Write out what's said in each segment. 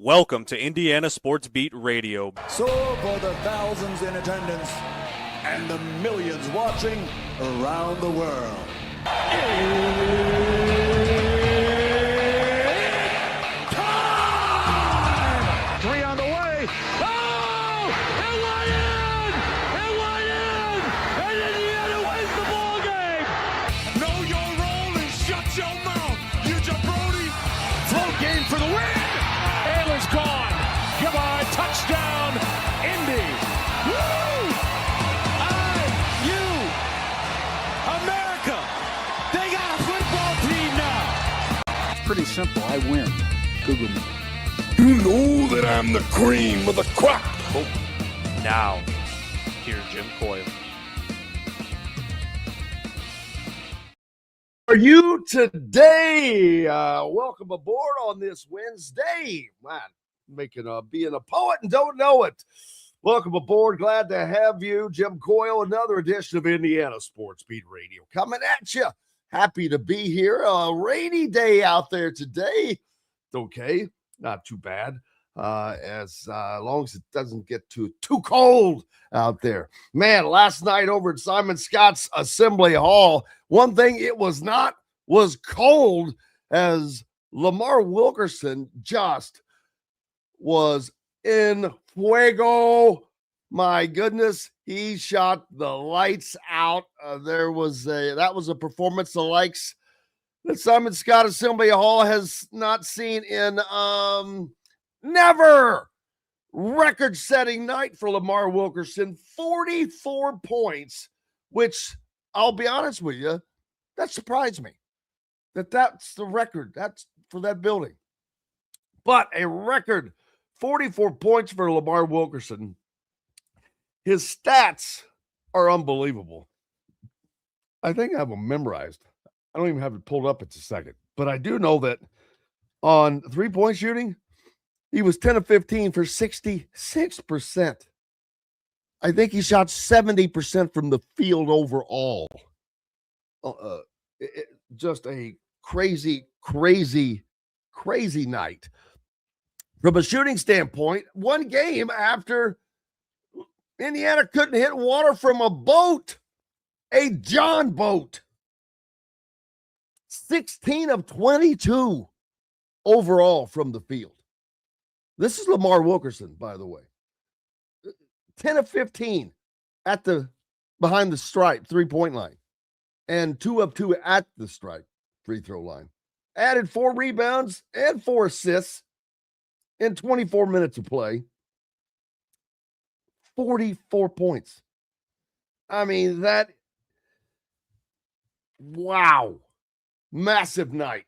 Welcome to Indiana Sports Beat Radio. So for the thousands in attendance and the millions watching around the world. Time! Three on the way. Oh! It went in! It went in! And Indiana wins the ball game! Know your role and shut your mouth, you jabroni! Float game for the win! Ayler's gone. Goodbye. Touchdown, Indy. Woo! IU. America. They got a football team now. It's pretty simple. I win. Google me. You know that I'm the cream of the crop. Oh, now, here's Jim Coyle. Are you today? Welcome aboard on this Wednesday. Man, being a poet and don't know it. Welcome aboard. Glad to have you, Jim Coyle. Another edition of Indiana Sports Beat Radio coming at you. Happy to be here. A rainy day out there today. Okay, not too bad. As long as it doesn't get too cold out there. Man, last night over at Simon Scott's Assembly Hall, one thing it was not was cold, as Lamar Wilkerson just was in fuego. My goodness, he shot the lights out. That was a performance the likes that Simon Scott Assembly Hall has not seen in never. Record-setting night for Lamar Wilkerson, 44 points, which I'll be honest with you, that surprised me. That's the record. That's for that building. But a record 44 points for Lamar Wilkerson. His stats are unbelievable. I think I have them memorized. I don't even have it pulled up at a second. But I do know that on three-point shooting, he was 10 of 15 for 66%. I think he shot 70% from the field overall. Just a crazy night. From a shooting standpoint, one game after Indiana couldn't hit water from a boat, a John boat. 16 of 22 overall from the field. This is Lamar Wilkerson, by the way. 10 of 15 at the behind the stripe three-point line, and 2 of 2 at the stripe free throw line. Added 4 rebounds and 4 assists in 24 minutes of play. 44 points. I mean, wow. Massive night.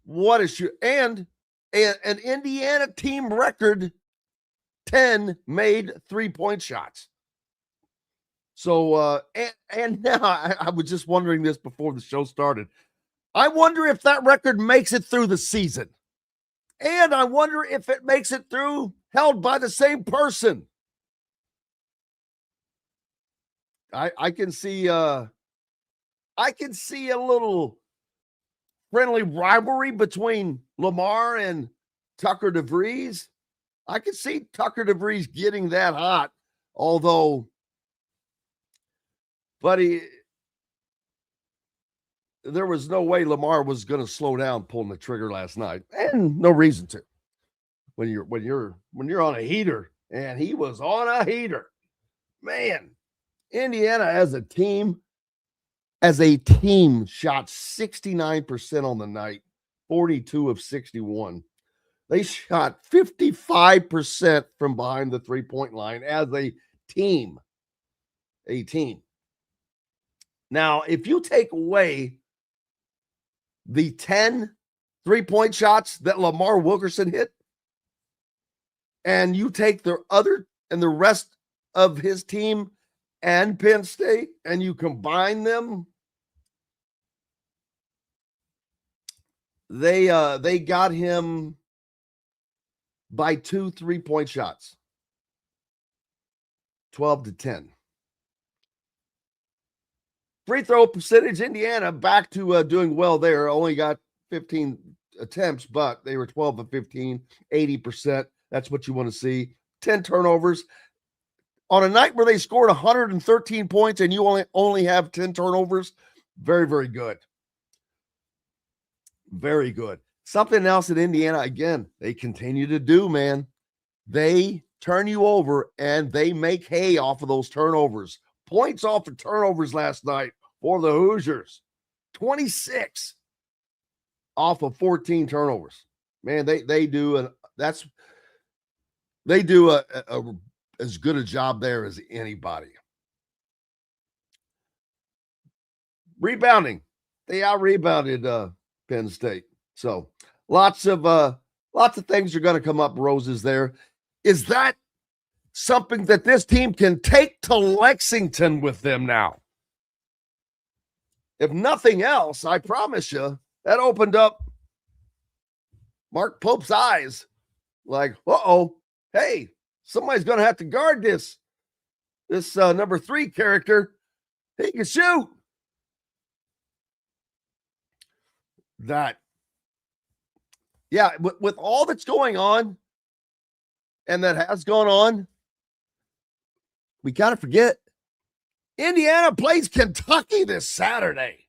What a shoot. And an Indiana team record 10 made three-point shots. So, and now I was just wondering this before the show started. I wonder if that record makes it through the season. And I wonder if it makes it through held by the same person. I can see a little friendly rivalry between Lamar and Tucker DeVries. I could see Tucker DeVries getting that hot, although, buddy, there was no way Lamar was going to slow down pulling the trigger last night, and no reason to. When you're on a heater, and he was on a heater, man. Indiana as a team shot 69% on the night, 42 of 61. They shot 55% from behind the three-point line as a team. Now, if you take away the 10 three-point shots that Lamar Wilkerson hit, and you take the rest of his team and Penn State, and you combine them, they got him by 2 3-point shots, 12-10. Free throw percentage, Indiana back to doing well there. Only got 15 attempts, but they were 12 of 15, 80%. That's what you want to see. 10 turnovers. On a night where they scored 113 points and you only have 10 turnovers, very, very good. Very good. Something else that Indiana, again, they continue to do, man. They turn you over and they make hay off of those turnovers. Points off of turnovers last night for the Hoosiers. 26 off of 14 turnovers. Man, they do as good a job there as anybody. Rebounding. They out-rebounded Penn State. So lots of things are going to come up roses there. Is that something that this team can take to Lexington with them now? If nothing else, I promise you, that opened up Mark Pope's eyes. Like, hey, somebody's going to have to guard this number 3 character. He can shoot. With all that's going on and that has gone on, we got to forget Indiana plays Kentucky this Saturday.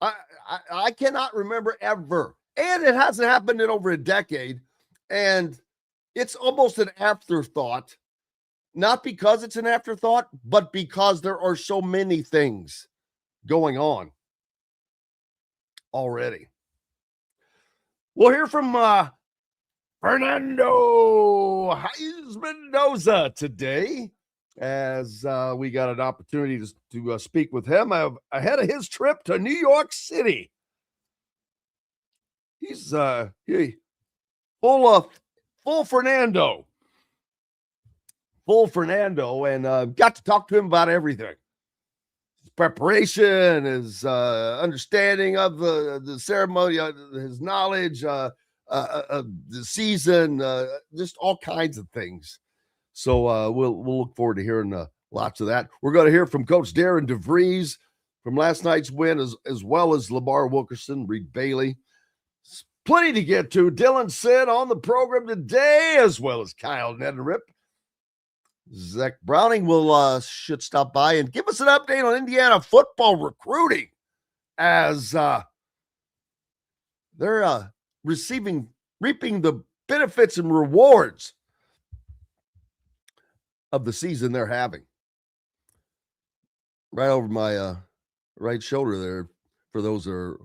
I cannot remember ever, and it hasn't happened in over a decade, and it's almost an afterthought, not because it's an afterthought, but because there are so many things going on already. We'll hear from Fernando Mendoza today as we got an opportunity to speak with him ahead of his trip to New York City. He's full Fernando, and got to talk to him about everything. His preparation, his understanding of the ceremony, his knowledge, the season, just all kinds of things. So we'll look forward to hearing lots of that. We're going to hear from Coach Darren DeVries from last night's win, as well as Lamar Wilkerson, Reed Bailey. Plenty to get to. Dylan Sinn on the program today, as well as Kyle Neddenriep. Zach Browning should stop by and give us an update on Indiana football recruiting as they're reaping the benefits and rewards of the season they're having. Right over my right shoulder there. For those that are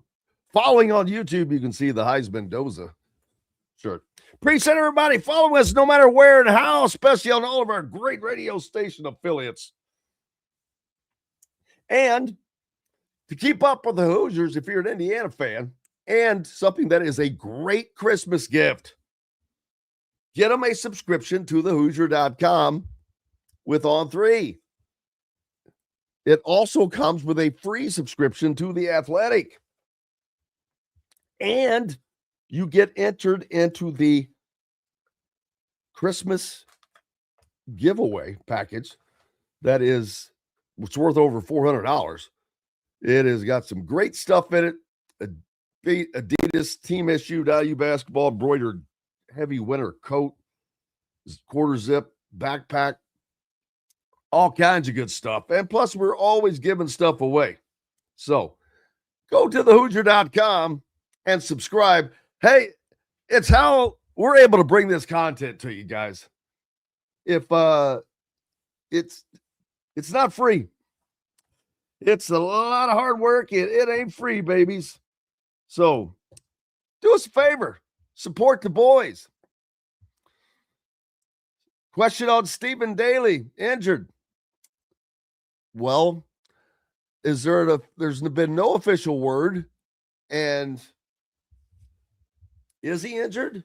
following on YouTube, you can see the Heisman Mendoza shirt. Appreciate everybody following us no matter where and how, especially on all of our great radio station affiliates. And to keep up with the Hoosiers, if you're an Indiana fan, and something that is a great Christmas gift, get them a subscription to thehoosier.com with On3. It also comes with a free subscription to The Athletic. And you get entered into the Christmas giveaway package it's worth over $400. It has got some great stuff in it. Adidas Team SU IU basketball embroidered heavy winter coat, quarter zip, backpack, all kinds of good stuff. And plus, we're always giving stuff away. So go to thehoosier.com and subscribe. Hey, it's how we're able to bring this content to you guys. If it's not free. It's a lot of hard work. It ain't free, babies. So do us a favor. Support the boys. Question on Stephen Daly, injured. Well, there's been no official word. And is he injured?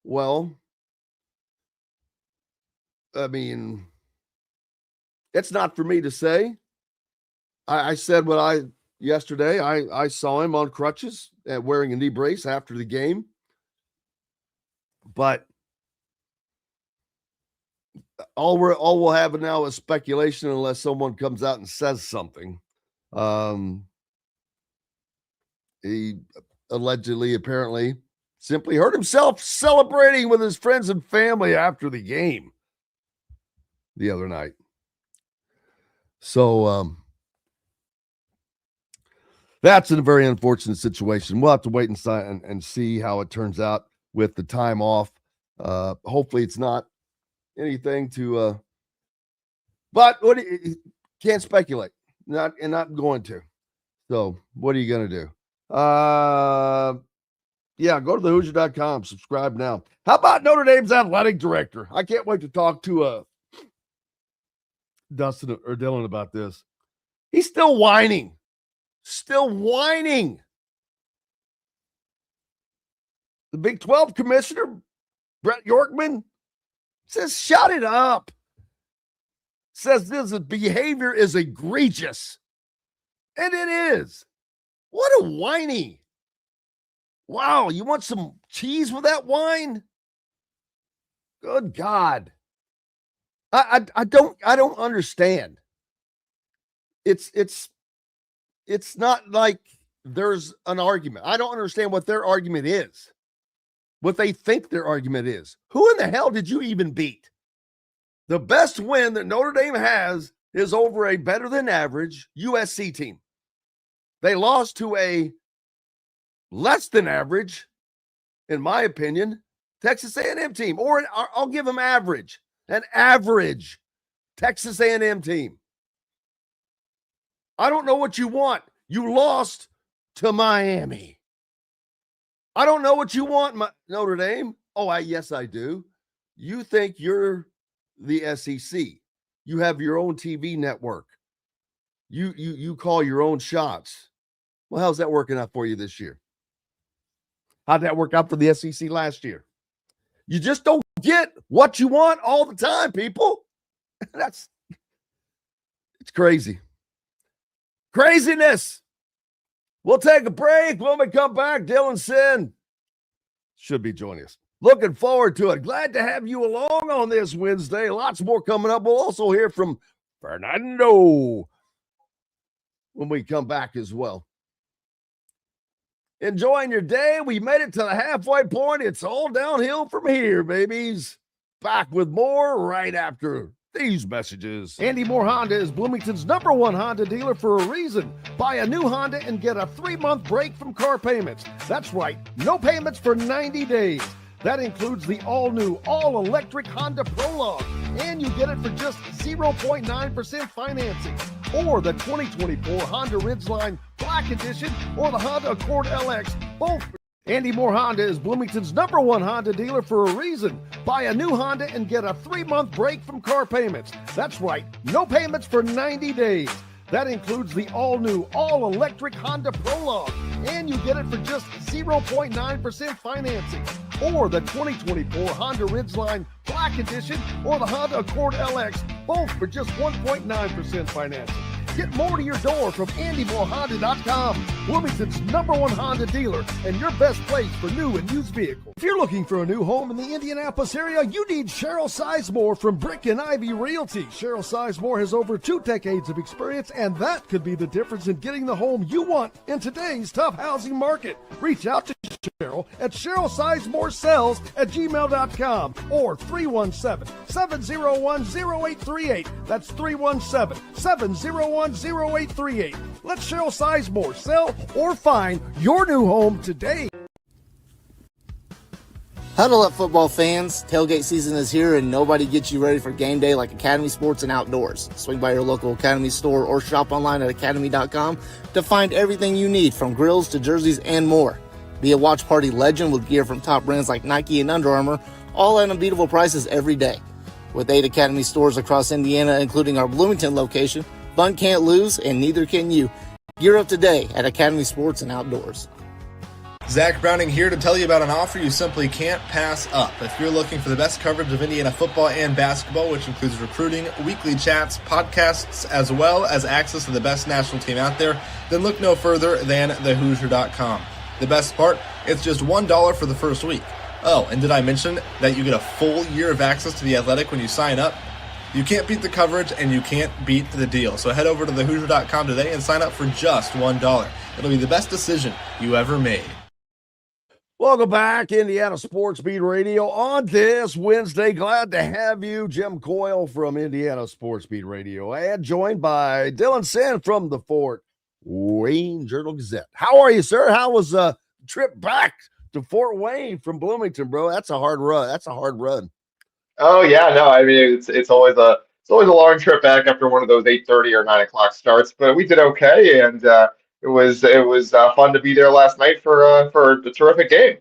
Well, I mean, it's not for me to say. I said yesterday, I saw him on crutches and wearing a knee brace after the game. But all we'll have now is speculation unless someone comes out and says something. He allegedly, apparently, simply hurt himself celebrating with his friends and family after the game the other night. So that's a very unfortunate situation. We'll have to wait and see how it turns out with the time off. Hopefully it's not anything to but can't speculate. Not going to. So what are you going to do? Yeah, go to thehoosier.com, subscribe now. How about Notre Dame's athletic director? I can't wait to talk to Dustin or Dylan about this. He's still whining. Still whining. The Big 12 commissioner, Brett Yorkman, says, shut it up. Says this behavior is egregious. And it is. What a whiny. Wow, you want some cheese with that wine? Good God. I don't understand. It's not like there's an argument. I don't understand what their argument is. What they think their argument is. Who in the hell did you even beat? The best win that Notre Dame has is over a better than average USC team. They lost to a less than average, in my opinion, Texas A&M team, or I'll give them average, an average Texas A&M team. I don't know what you want. You lost to Miami. I don't know what you want, Notre Dame. Oh, yes, I do. You think you're the SEC. You have your own TV network. You call your own shots. Well, how's that working out for you this year? How'd that work out for the SEC last year? You just don't get what you want all the time, people. It's crazy. Craziness. We'll take a break. When we come back, Dylan Sinn should be joining us. Looking forward to it. Glad to have you along on this Wednesday. Lots more coming up. We'll also hear from Fernando when we come back as well. Enjoying your day. We made it to the halfway point. It's all downhill from here, babies. Back with more right after these messages. Andy Moore Honda is Bloomington's #1 Honda dealer for a reason. Buy a new Honda and get a 3-month break from car payments. That's right, no payments for 90 days. That includes the all-new, all-electric Honda Prologue, and you get it for just 0.9% financing. Or the 2024 Honda Ridgeline Black Edition or the Honda Accord LX, both. Andy Moore Honda is Bloomington's #1 Honda dealer for a reason. Buy a new Honda and get a 3-month break from car payments. That's right, no payments for 90 days. That includes the all-new, all-electric Honda Prologue, and you get it for just 0.9% financing. Or the 2024 Honda Ridgeline Black Edition or the Honda Accord LX, both for just 1.9% financing. Get more to your door from AndyMooreHonda.com, Bloomington's #1 Honda dealer and your best place for new and used vehicles. If you're looking for a new home in the Indianapolis area, you need Cheryl Sizemore from Brick and Ivy Realty. Cheryl Sizemore has over 2 decades of experience, and that could be the difference in getting the home you want in today's tough housing market. Reach out to Cheryl at CherylSizemore@gmail.com or 317-701-0838. That's 317-701-0838. Let Cheryl Sizemore sell or find your new home today. Huddle up, football fans. Tailgate season is here, and nobody gets you ready for game day like Academy Sports and Outdoors. Swing by your local Academy store or shop online at academy.com to find everything you need, from grills to jerseys and more. Be a watch party legend with gear from top brands like Nike and Under Armour, all at unbeatable prices every day. With 8 Academy stores across Indiana, including our Bloomington location, fun can't lose, and neither can you. Gear up today at Academy Sports and Outdoors. Zach Browning here to tell you about an offer you simply can't pass up. If you're looking for the best coverage of Indiana football and basketball, which includes recruiting, weekly chats, podcasts, as well as access to the best national team out there, then look no further than thehoosier.com. The best part, it's just $1 for the first week. Oh, and did I mention that you get a full year of access to The Athletic when you sign up? You can't beat the coverage, and you can't beat the deal. So head over to thehoosier.com today and sign up for just $1. It'll be the best decision you ever made. Welcome back, Indiana Sports Beat Radio on this Wednesday. Glad to have you, Jim Coyle from Indiana Sports Beat Radio, and joined by Dylan Sinn from the Fort Wayne Journal-Gazette. How are you, sir? How was the trip back to Fort Wayne from Bloomington, bro? That's a hard run. Oh yeah, no, I mean it's always a long trip back after one of those 8:30 or 9 o'clock starts, but we did okay, and it was fun to be there last night for a terrific game.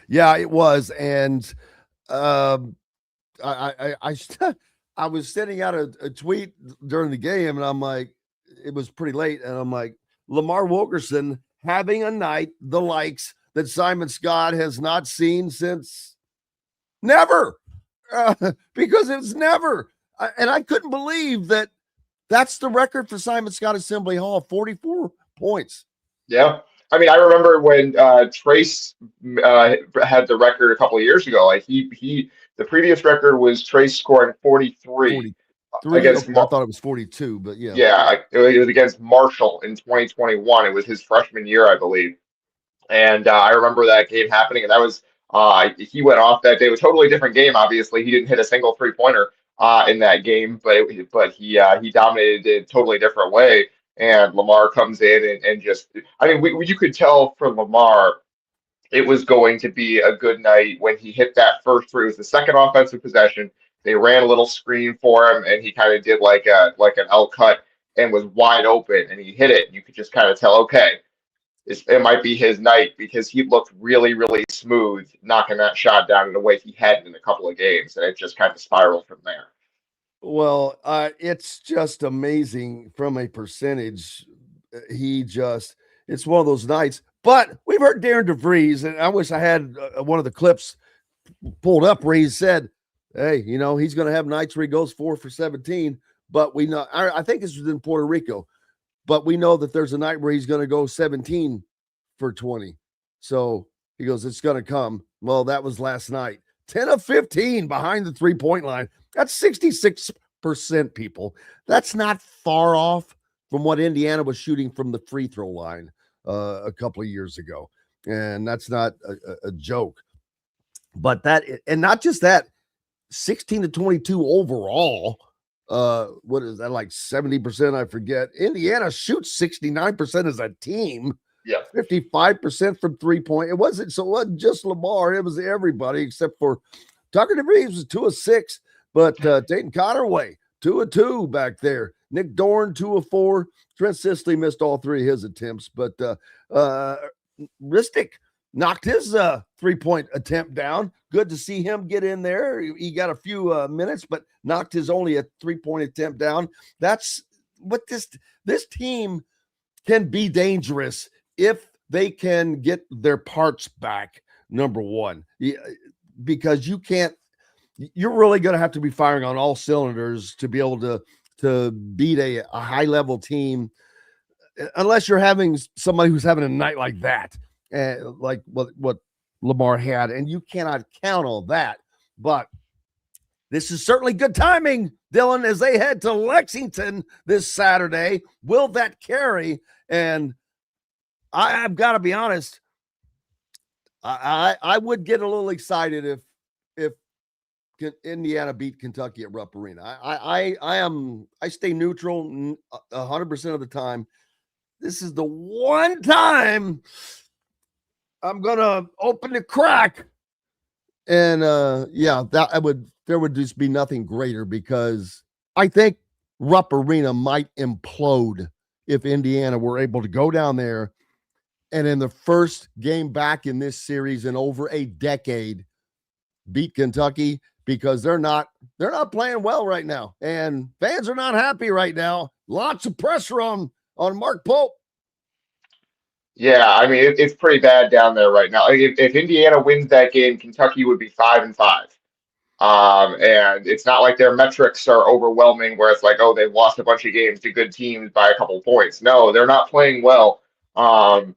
Yeah, it was, and I was sending out a tweet during the game, and I'm like, it was pretty late, and I'm like, Lamar Wilkerson having a night the likes that Simon Scott has not seen since never. Because it's never, and I couldn't believe that that's the record for Simon Scott Assembly Hall, 44 points. Yeah, I mean, I remember when Trace had the record a couple of years ago. Like the previous record was Trace scoring 43 against. I thought it was 42, but yeah. Yeah, it was against Marshall in 2021. It was his freshman year, I believe, and I remember that game happening, and that was. He went off that day. It was a totally different game. Obviously, he didn't hit a single 3-pointer in that game, but he dominated it a totally different way. And Lamar comes in and just, I mean, you could tell from Lamar it was going to be a good night when he hit that first three. It was the second offensive possession. They ran a little screen for him, and he kind of did like an L cut and was wide open, and he hit it. You could just kind of tell, okay. It might be his night because he looked really, really smooth knocking that shot down in a way he hadn't in a couple of games, and it just kind of spiraled from there. Well, it's just amazing from a percentage. It's one of those nights. But we've heard Darren DeVries, and I wish I had one of the clips pulled up where he said, hey, he's going to have nights where he goes 4 for 17, but we know, I think this was in Puerto Rico. But we know that there's a night where he's going to go 17 for 20. So he goes, it's going to come. Well, that was last night. 10 of 15 behind the three-point line. That's 66%, people. That's not far off from what Indiana was shooting from the free throw line a couple of years ago. And that's not a joke. But and not just that, 16 to 22 overall. What is that, like 70%? I forget. Indiana shoots 69% as a team. Yeah, 55% from 3-point. It wasn't just Lamar. It was everybody except for Tucker DeVries was 2 of 6, but Dayton Connerway 2 of 2 back there. Nick Dorn 2 of 4. Trent Sisley missed all 3 of his attempts, but Ristic knocked his 3-point attempt down. Good to see him get in there. He got a few minutes, but knocked his only a 3-point attempt down. That's what this team can be dangerous if they can get their parts back, number one. Because you're really going to have to be firing on all cylinders to be able to beat a high-level team, unless you're having somebody who's having a night like that. Like what Lamar had, and you cannot count on that. But this is certainly good timing, Dylan, as they head to Lexington this Saturday. Will that carry? And I've got to be honest, I would get a little excited if Indiana beat Kentucky at Rupp Arena. I stay neutral 100% of the time. This is the one time I'm gonna open the crack, and there would just be nothing greater, because I think Rupp Arena might implode if Indiana were able to go down there and in the first game back in this series in over a decade beat Kentucky, because they're not playing well right now, and fans are not happy right now. Lots of pressure on Mark Pope. Yeah, I mean it's pretty bad down there right now. If Indiana wins that game, Kentucky would be 5-5, and it's not like their metrics are overwhelming, where it's like, oh, they've lost a bunch of games to good teams by a couple of points. No, they're not playing well. And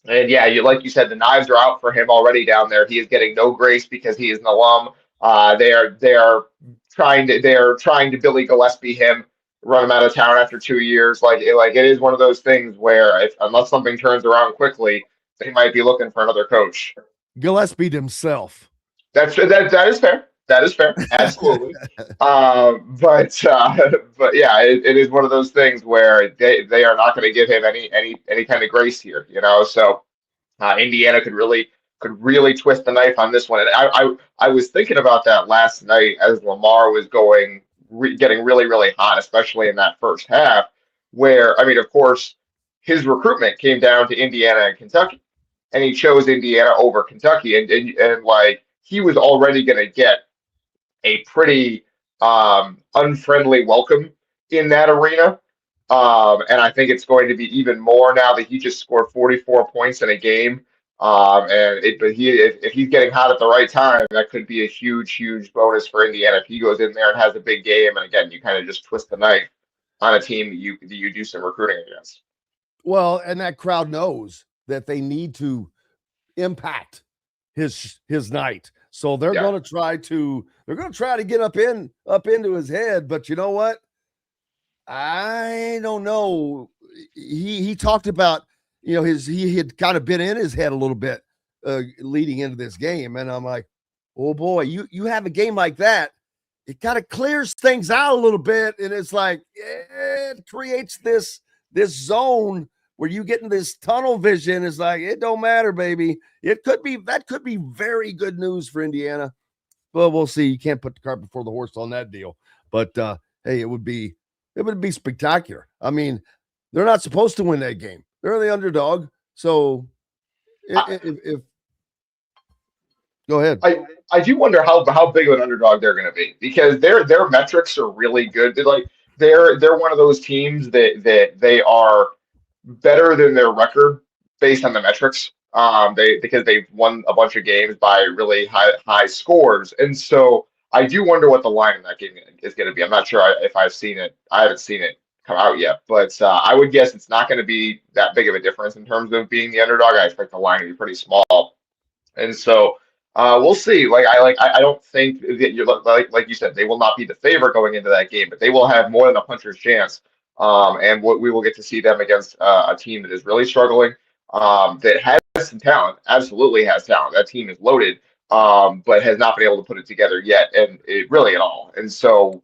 yeah, like you said, the knives are out for him already down there. He is getting no grace because he is an alum. They're trying to Billy Gillespie him, run him out of town after 2 years. Like it is one of those things where unless something turns around quickly, they might be looking for another coach. Gillespie himself. That is fair. That is fair. Absolutely. But yeah, it is one of those things where they are not going to give him any kind of grace here, So Indiana could really twist the knife on this one. And I was thinking about that last night as Lamar was getting really, really hot, especially in that first half, where, I mean, of course, his recruitment came down to Indiana and Kentucky, and he chose Indiana over Kentucky. And like, he was already going to get a pretty unfriendly welcome in that arena. And I think it's going to be even more now that he just scored 44 points in a game. If he's getting hot at the right time, that could be a huge, huge bonus for Indiana if he goes in there and has a big game. And again, you kind of just twist the knife on a team that you do some recruiting against. Well, and that crowd knows that they need to impact his night, so they're going to try to get up into his head. But you know what? I don't know. He talked about, he had kind of been in his head a little bit leading into this game. And I'm like, oh boy, you have a game like that, it kind of clears things out a little bit. And it's like, it creates this zone where you get in this tunnel vision. It's like, it don't matter, baby. That could be very good news for Indiana. Well, we'll see. You can't put the cart before the horse on that deal. But hey, it would be spectacular. I mean, they're not supposed to win that game. They're the underdog. So if go ahead. I do wonder how big of an underdog they're going to be, because their metrics are really good. They're one of those teams that they are better than their record based on the metrics. Because they've won a bunch of games by really high scores. And so I do wonder what the line in that game is going to be. I'm not sure if I've seen it. I haven't seen it come out yet, but I would guess it's not going to be that big of a difference in terms of being the underdog. I expect the line to be pretty small, and so we'll see. I don't think that you're like you said, they will not be the favorite going into that game, but they will have more than a puncher's chance. And we will get to see them against a team that is really struggling, that has some talent, absolutely has talent. That team is loaded. But has not been able to put it together yet, and it really at all. And so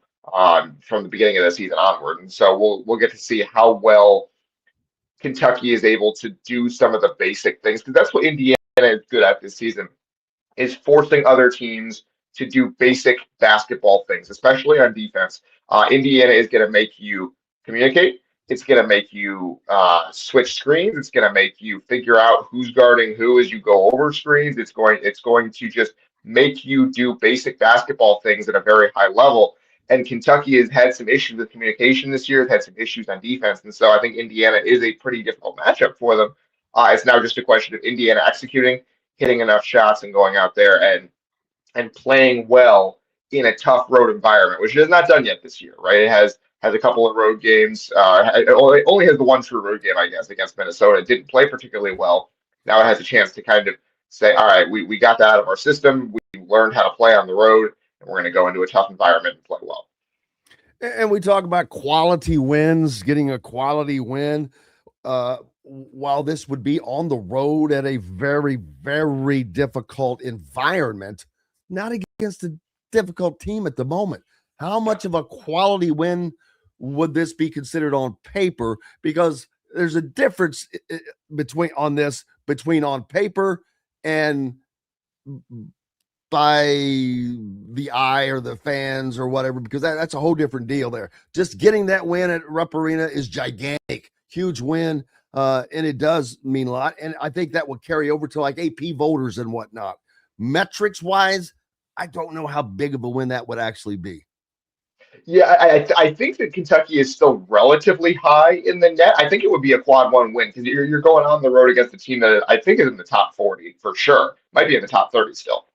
from the beginning of the season onward, and so we'll get to see how well Kentucky is able to do some of the basic things, because that's what Indiana is good at this season, is forcing other teams to do basic basketball things, especially on defense. Indiana is going to make you communicate. It's going to make you switch screens. It's going to make you figure out who's guarding who as you go over screens. It's going to just make you do basic basketball things at a very high level. And Kentucky has had some issues with communication this year. It's had some issues on defense. And so I think Indiana is a pretty difficult matchup for them. It's now just a question of Indiana executing, hitting enough shots, and going out there and playing well in a tough road environment, which it has not done yet this year, right? It has a couple of road games. It only has the one true road game, I guess, against Minnesota. It didn't play particularly well. Now it has a chance to kind of say, all right, we got that out of our system. We learned how to play on the road, and we're going to go into a tough environment and play well. And we talk about quality wins, getting a quality win. While this would be on the road at a very, very difficult environment, not against a difficult team at the moment. How much of a quality win would this be considered on paper? Because there's a difference between on paper and by the eye or the fans or whatever, because that's a whole different deal there. Just getting that win at Rupp Arena is gigantic, huge win, and it does mean a lot. And I think that will carry over to like AP voters and whatnot. Metrics-wise, I don't know how big of a win that would actually be. Yeah, I think that Kentucky is still relatively high in the net. I think it would be a quad one win, because you're going on the road against a team that I think is in the top 40 for sure. Might be in the top 30 still.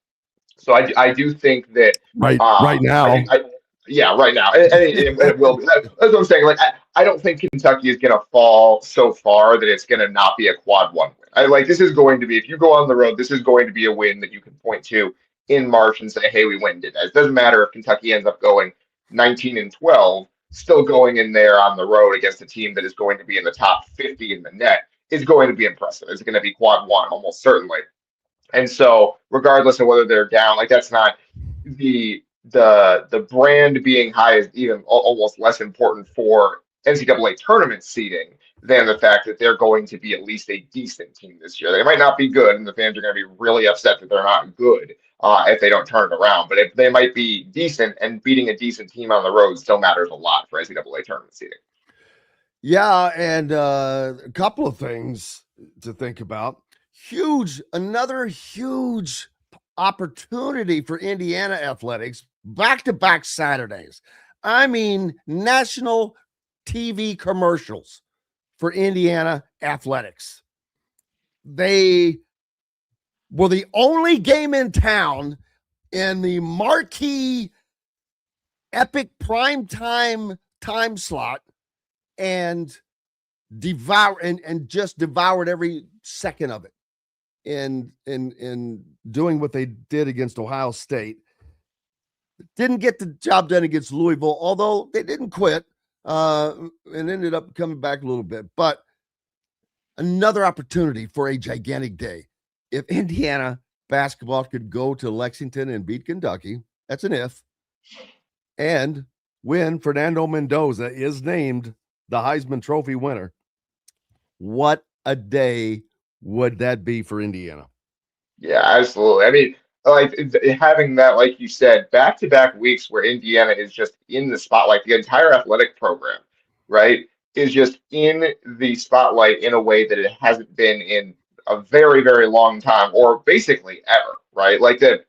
So I do think that right now. Right now. And it will be. That's what I'm saying. Like, I don't think Kentucky is going to fall so far that it's going to not be a quad one win. This is going to be, if you go on the road, this is going to be a win that you can point to in March and say, hey, we went and did that. It doesn't matter if Kentucky ends up going 19-12, still going in there on the road against a team that is going to be in the top 50 in the net is going to be impressive. It's going to be quad one almost certainly. And so regardless of whether they're down, like that's not the brand being high is even almost less important for NCAA tournament seeding than the fact that they're going to be at least a decent team this year. They might not be good, and the fans are going to be really upset that they're not good if they don't turn it around. But if they might be decent, and beating a decent team on the road still matters a lot for NCAA tournament seeding. Yeah, and a couple of things to think about. Another huge opportunity for Indiana athletics, back-to-back Saturdays. I mean, national TV commercials for Indiana athletics. They were the only game in town in the marquee epic primetime time slot and just devoured every second of it in doing what they did against Ohio State. Didn't get the job done against Louisville, although they didn't quit and ended up coming back a little bit. But another opportunity for a gigantic day. If Indiana basketball could go to Lexington and beat Kentucky, that's an if, and when Fernando Mendoza is named the Heisman Trophy winner, what a day would that be for Indiana? Yeah, absolutely. I mean, like having that, like you said, back-to-back weeks where Indiana is just in the spotlight, the entire athletic program, right, is just in the spotlight in a way that it hasn't been in a very, very long time, or basically ever, right? Like the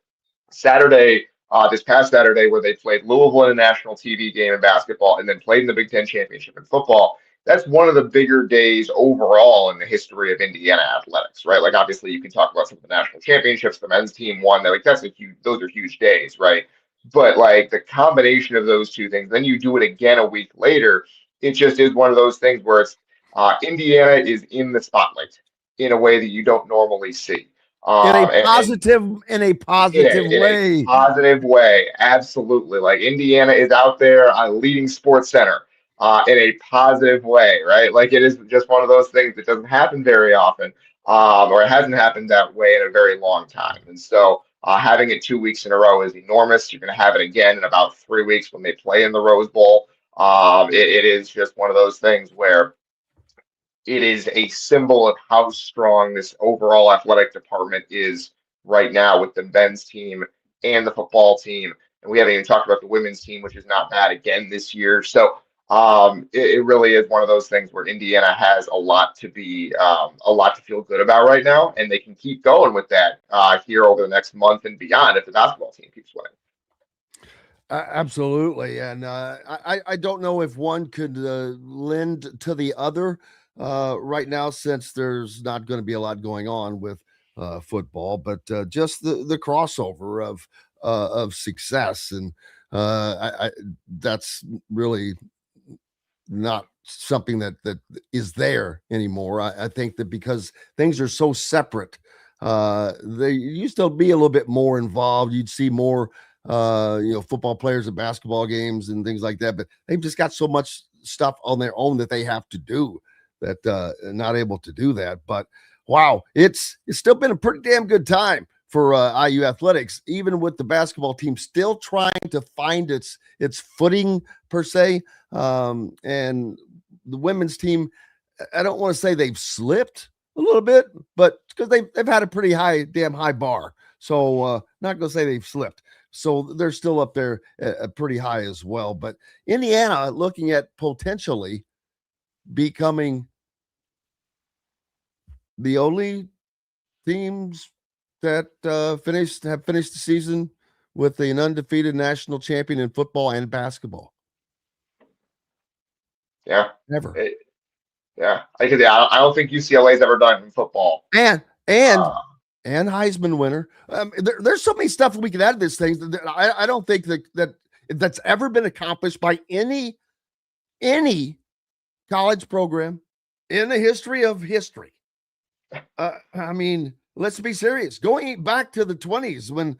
Saturday, this past Saturday, where they played Louisville in a national TV game in basketball and then played in the Big Ten championship in football. That's one of the bigger days overall in the history of Indiana athletics, right? Like obviously you can talk about some of the national championships, the men's team won, like those are huge days, right? But like the combination of those two things, then you do it again a week later, it just is one of those things where it's Indiana is in the spotlight in a way that you don't normally see. In a positive way. A positive way, absolutely. Like Indiana is out there on leading Sports Center in a positive way, right? Like it is just one of those things that doesn't happen very often, or it hasn't happened that way in a very long time. And so having it 2 weeks in a row is enormous. You're going to have it again in about 3 weeks when they play in the Rose Bowl. It is just one of those things where it is a symbol of how strong this overall athletic department is right now with the men's team and the football team. And we haven't even talked about the women's team, which is not bad again this year. So it really is one of those things where Indiana has a lot to feel good about right now. And they can keep going with that here over the next month and beyond if the basketball team keeps winning. Absolutely. And I don't know if one could lend to the other right now, since there's not going to be a lot going on with football, but just the crossover of success. And that's really not something that is there anymore. I think that because things are so separate, they used to be a little bit more involved. You'd see more football players at basketball games and things like that, but they've just got so much stuff on their own that they have to do that not able to do that. But wow, it's still been a pretty damn good time for IU athletics, even with the basketball team still trying to find its footing per se. And the women's team, I don't want to say they've slipped a little bit, but because they've had a pretty damn high bar. So not going to say they've slipped. So they're still up there pretty high as well. But Indiana looking at potentially becoming the only teams that have finished the season with an undefeated national champion in football and basketball. Yeah, never. I don't think UCLA's ever done in football. And Heisman winner. There's so many stuff we can add to this thing. I don't think that's ever been accomplished by any college program in the history of history. I mean, let's be serious. Going back to the 20s when,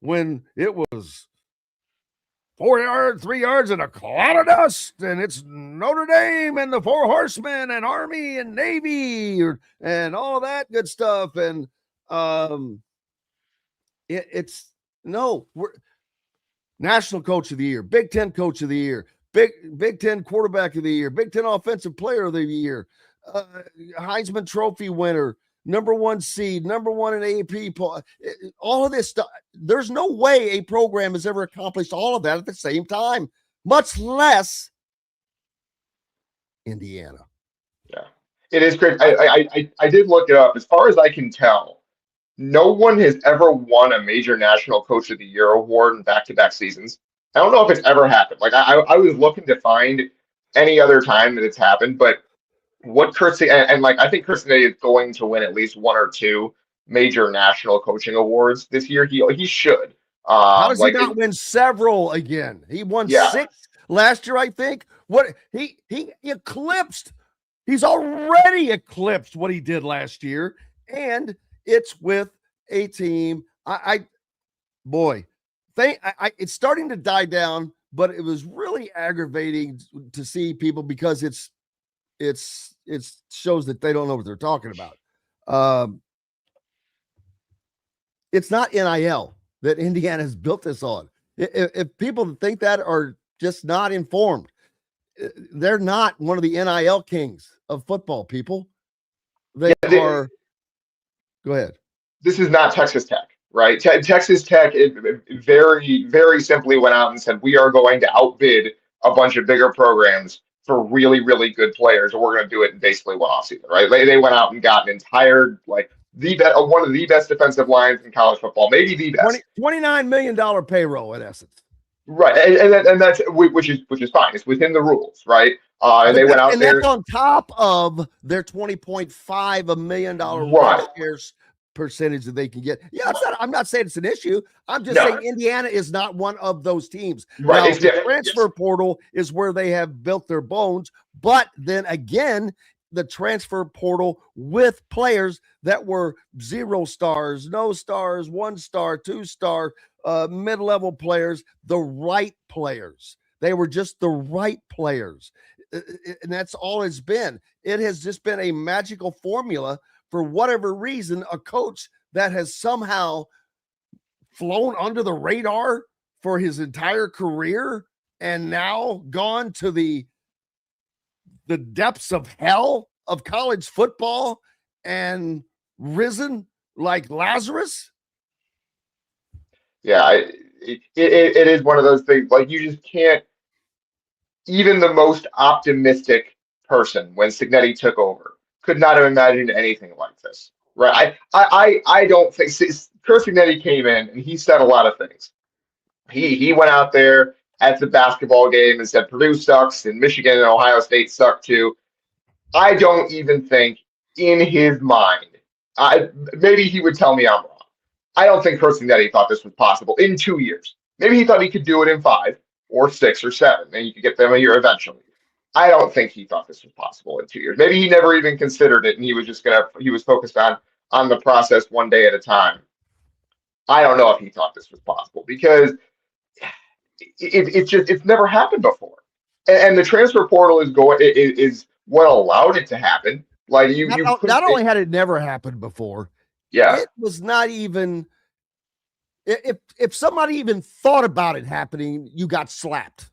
when it was 4 yards, 3 yards, and a cloud of dust, and it's Notre Dame and the Four Horsemen and Army and Navy and all of that good stuff. And we're National Coach of the Year, Big Ten Coach of the Year, Big Ten Quarterback of the Year, Big Ten Offensive Player of the Year, Heisman Trophy winner, number 1 seed, number 1 in AP, all of this stuff. There's no way a program has ever accomplished all of that at the same time, much less Indiana. Yeah, it is great. I did look it up. As far as I can tell, no one has ever won a major National Coach of the Year award in back-to-back seasons. I don't know if it's ever happened. Like I was looking to find any other time that it's happened, but what I think Kirsten is going to win at least 1 or 2 major national coaching awards this year. He should. How does he not win several again? He won 6 last year, I think. What he eclipsed. He's already eclipsed what he did last year, and it's with a team. It's starting to die down, but it was really aggravating to see people because it shows that they don't know what they're talking about. It's not NIL that Indiana has built this on. If people think that are just not informed, they're not one of the NIL kings of football, people. They are. Go ahead. This is not Texas Tech, right? Texas Tech very, very simply went out and said, we are going to outbid a bunch of bigger programs for really, really good players, and we're going to do it in basically 1 offseason, right? They went out and got an entire, one of the best defensive lines in college football, maybe the best. $29 million payroll, in essence. Right, and that's which is fine. It's within the rules, right? And they went out there, and that's on top of their $20.5 million shares percentage that they can get. Yeah, I'm not saying it's an issue. I'm just saying Indiana is not one of those teams. Right, now, the transfer portal is where they have built their bones, but then again, the transfer portal with players that were 0 stars, no stars, 1 star, 2 star, mid-level players, the right players. They were just the right players. And that's all it's been. It has just been a magical formula for whatever reason, a coach that has somehow flown under the radar for his entire career and now gone to the depths of hell of college football and risen like Lazarus. Yeah, it is one of those things. Like, you just can't, even the most optimistic person when Cignetti took over could not have imagined anything like this, right? I don't think Kurt Cignetti came in and he said a lot of things. He went out there at the basketball game and said Purdue sucks and Michigan and Ohio State suck too. I don't even think in his mind, maybe he would tell me I'm wrong. I don't think Kurt Cignetti thought this was possible in 2 years. Maybe he thought he could do it in 5 or 6 or 7, and you could get them a year eventually. I don't think he thought this was possible in 2 years. Maybe he never even considered it, and he was focused on the process one day at a time. I don't know if he thought this was possible because it's never happened before, and the transfer portal is what allowed it to happen. Like not only had it never happened before, it was not even. If somebody even thought about it happening, you got slapped.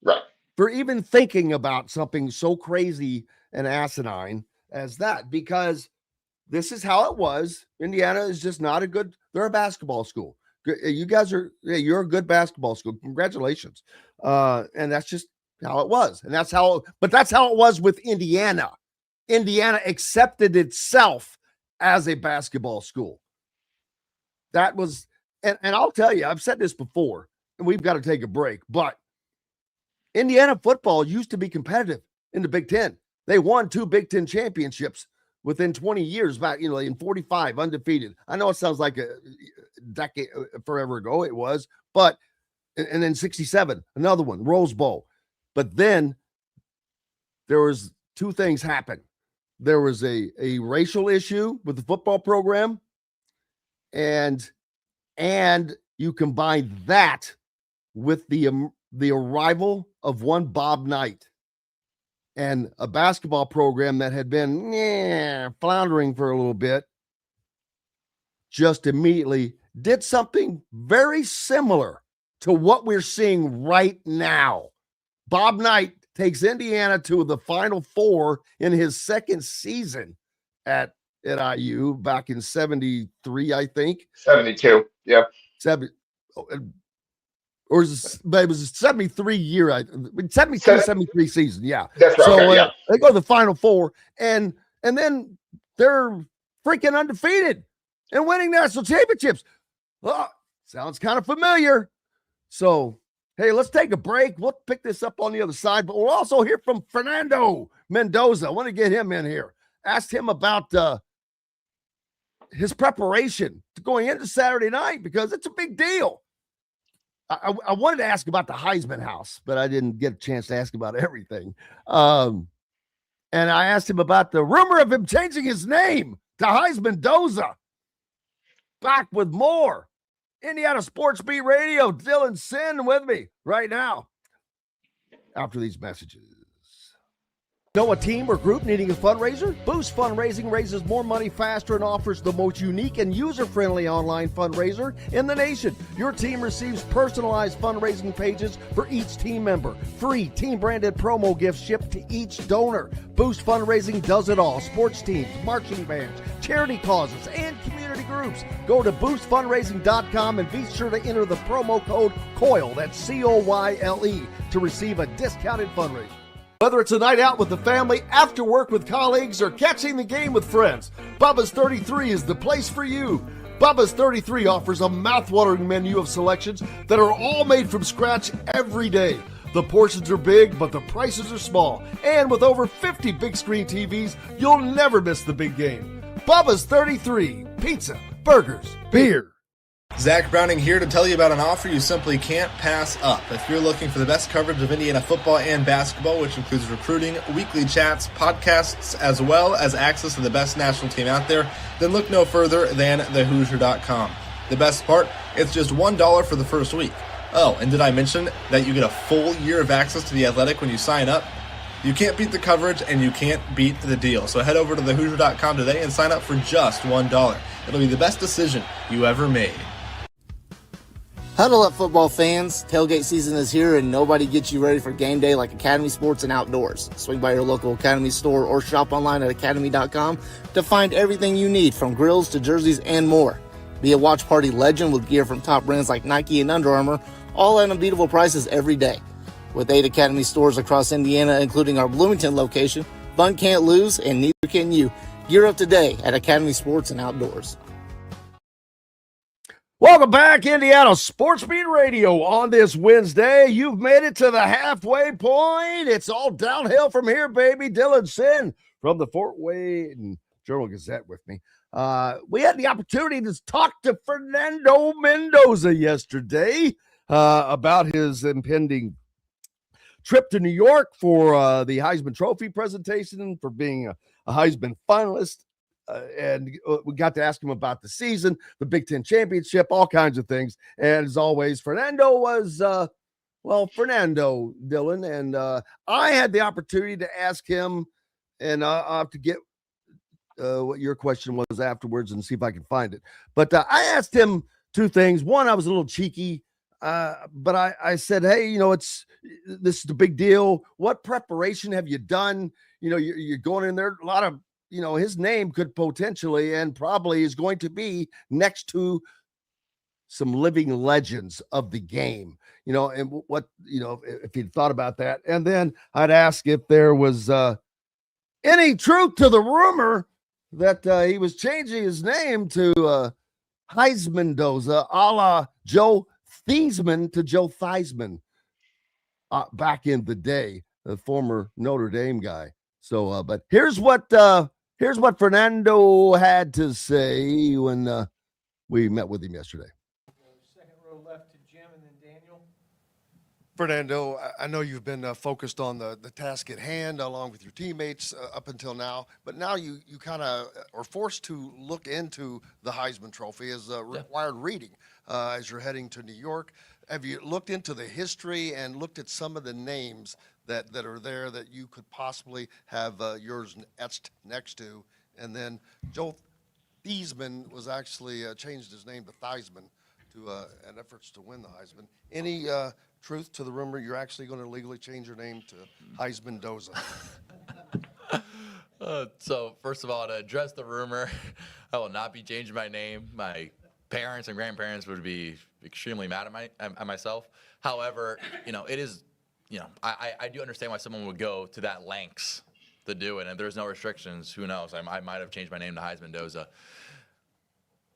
Right. For even thinking about something so crazy and asinine as that, because this is how it was. Indiana is just not they're a basketball school. You guys you're a good basketball school. Congratulations. And that's just how it was. And that's how it was with Indiana. Indiana accepted itself as a basketball school. That was, and I'll tell you, I've said this before, and we've got to take a break, but Indiana football used to be competitive in the Big Ten. They won 2 Big Ten championships within 20 years back, in 45, undefeated. I know it sounds like a decade, forever ago it was, but, and then 67, another one, Rose Bowl. But then there was 2 things happened. there was a racial issue with the football program, and you combine that with the arrival of one Bob Knight and a basketball program that had been floundering for a little bit, just immediately did something very similar to what we're seeing right now. Bob Knight takes Indiana to the Final Four in his second season at IU back in 73, I think. 72, yeah. Or it was a 73 year, 73 season, yeah. That's right. So Okay, yeah. they go to the Final Four, and then they're freaking undefeated and winning national championships. Oh, sounds kind of familiar. So, hey, let's take a break. We'll pick this up on the other side, but we'll also hear from Fernando Mendoza. I want to get him in here. Asked him about his preparation to going into Saturday night because it's a big deal. I wanted to ask about the Heisman House, but I didn't get a chance to ask about everything. And I asked him about the rumor of him changing his name to Heisman Doza. Back with more. Indiana Sports Beat Radio. Dylan Sinn with me right now after these messages. Know a team or group needing a fundraiser? Boost Fundraising raises more money faster and offers the most unique and user-friendly online fundraiser in the nation. Your team receives personalized fundraising pages for each team member. Free team-branded promo gifts shipped to each donor. Boost Fundraising does it all. Sports teams, marching bands, charity causes, and community groups. Go to boostfundraising.com and be sure to enter the promo code COYLE, that's COYLE, to receive a discounted fundraiser. Whether it's a night out with the family, after work with colleagues, or catching the game with friends, Bubba's 33 is the place for you. Bubba's 33 offers a mouthwatering menu of selections that are all made from scratch every day. The portions are big, but the prices are small. And with over 50 big screen TVs, you'll never miss the big game. Bubba's 33, pizza, burgers, beer. Zach Browning here to tell you about an offer you simply can't pass up. If you're looking for the best coverage of Indiana football and basketball, which includes recruiting, weekly chats, podcasts, as well as access to the best national team out there, then look no further than thehoosier.com. The best part, it's just $1 for the first week. Oh, and did I mention that you get a full year of access to The Athletic when you sign up? You can't beat the coverage and you can't beat the deal. So head over to thehoosier.com today and sign up for just $1. It'll be the best decision you ever made. Huddle up, football fans. Tailgate season is here, and nobody gets you ready for game day like Academy Sports and Outdoors. Swing by your local Academy store or shop online at academy.com to find everything you need, from grills to jerseys and more. Be a watch party legend with gear from top brands like Nike and Under Armour, all at unbeatable prices every day. With 8 Academy stores across Indiana, including our Bloomington location, fun can't lose, and neither can you. Gear up today at Academy Sports and Outdoors. Welcome back, Indiana Sports Beat Radio on this Wednesday. You've made it to the halfway point. It's all downhill from here, baby. Dylan Sinn from the Fort Wayne Journal-Gazette with me. We had the opportunity to talk to Fernando Mendoza yesterday about his impending trip to New York for the Heisman Trophy presentation, for being a Heisman finalist. And we got to ask him about the season, the Big Ten championship, all kinds of things. And as always, Fernando was, Fernando, Dylan. And I had the opportunity to ask him, and I'll have to get what your question was afterwards and see if I can find it. But I asked him two things. One, I was a little cheeky, but I said, hey, this is the big deal. What preparation have you done? You're going in there, a lot of, his name could potentially and probably is going to be next to some living legends of the game, and what, if you'd thought about that. And then I'd ask if there was any truth to the rumor that he was changing his name to Heisman Doza, a la Joe Theismann to Joe Theismann back in the day, the former Notre Dame guy. So, but here's what Fernando had to say when we met with him yesterday. Second row left to Jim and then Daniel. Fernando, I know you've been focused on the task at hand along with your teammates up until now, but now you kind of are forced to look into the Heisman Trophy as required reading as you're heading to New York. Have you looked into the history and looked at some of the names that are there that you could possibly have yours etched next to? And then Joe Theismann was actually changed his name to Theismann to an efforts to win the Heisman. Any truth to the rumor you're actually going to legally change your name to Heisman Doza? So first of all, to address the rumor, I will not be changing my name. My parents and grandparents would be extremely mad at myself. However, it is, I do understand why someone would go to that lengths to do it, and there's no restrictions. Who knows? I might have changed my name to Heisman Doza.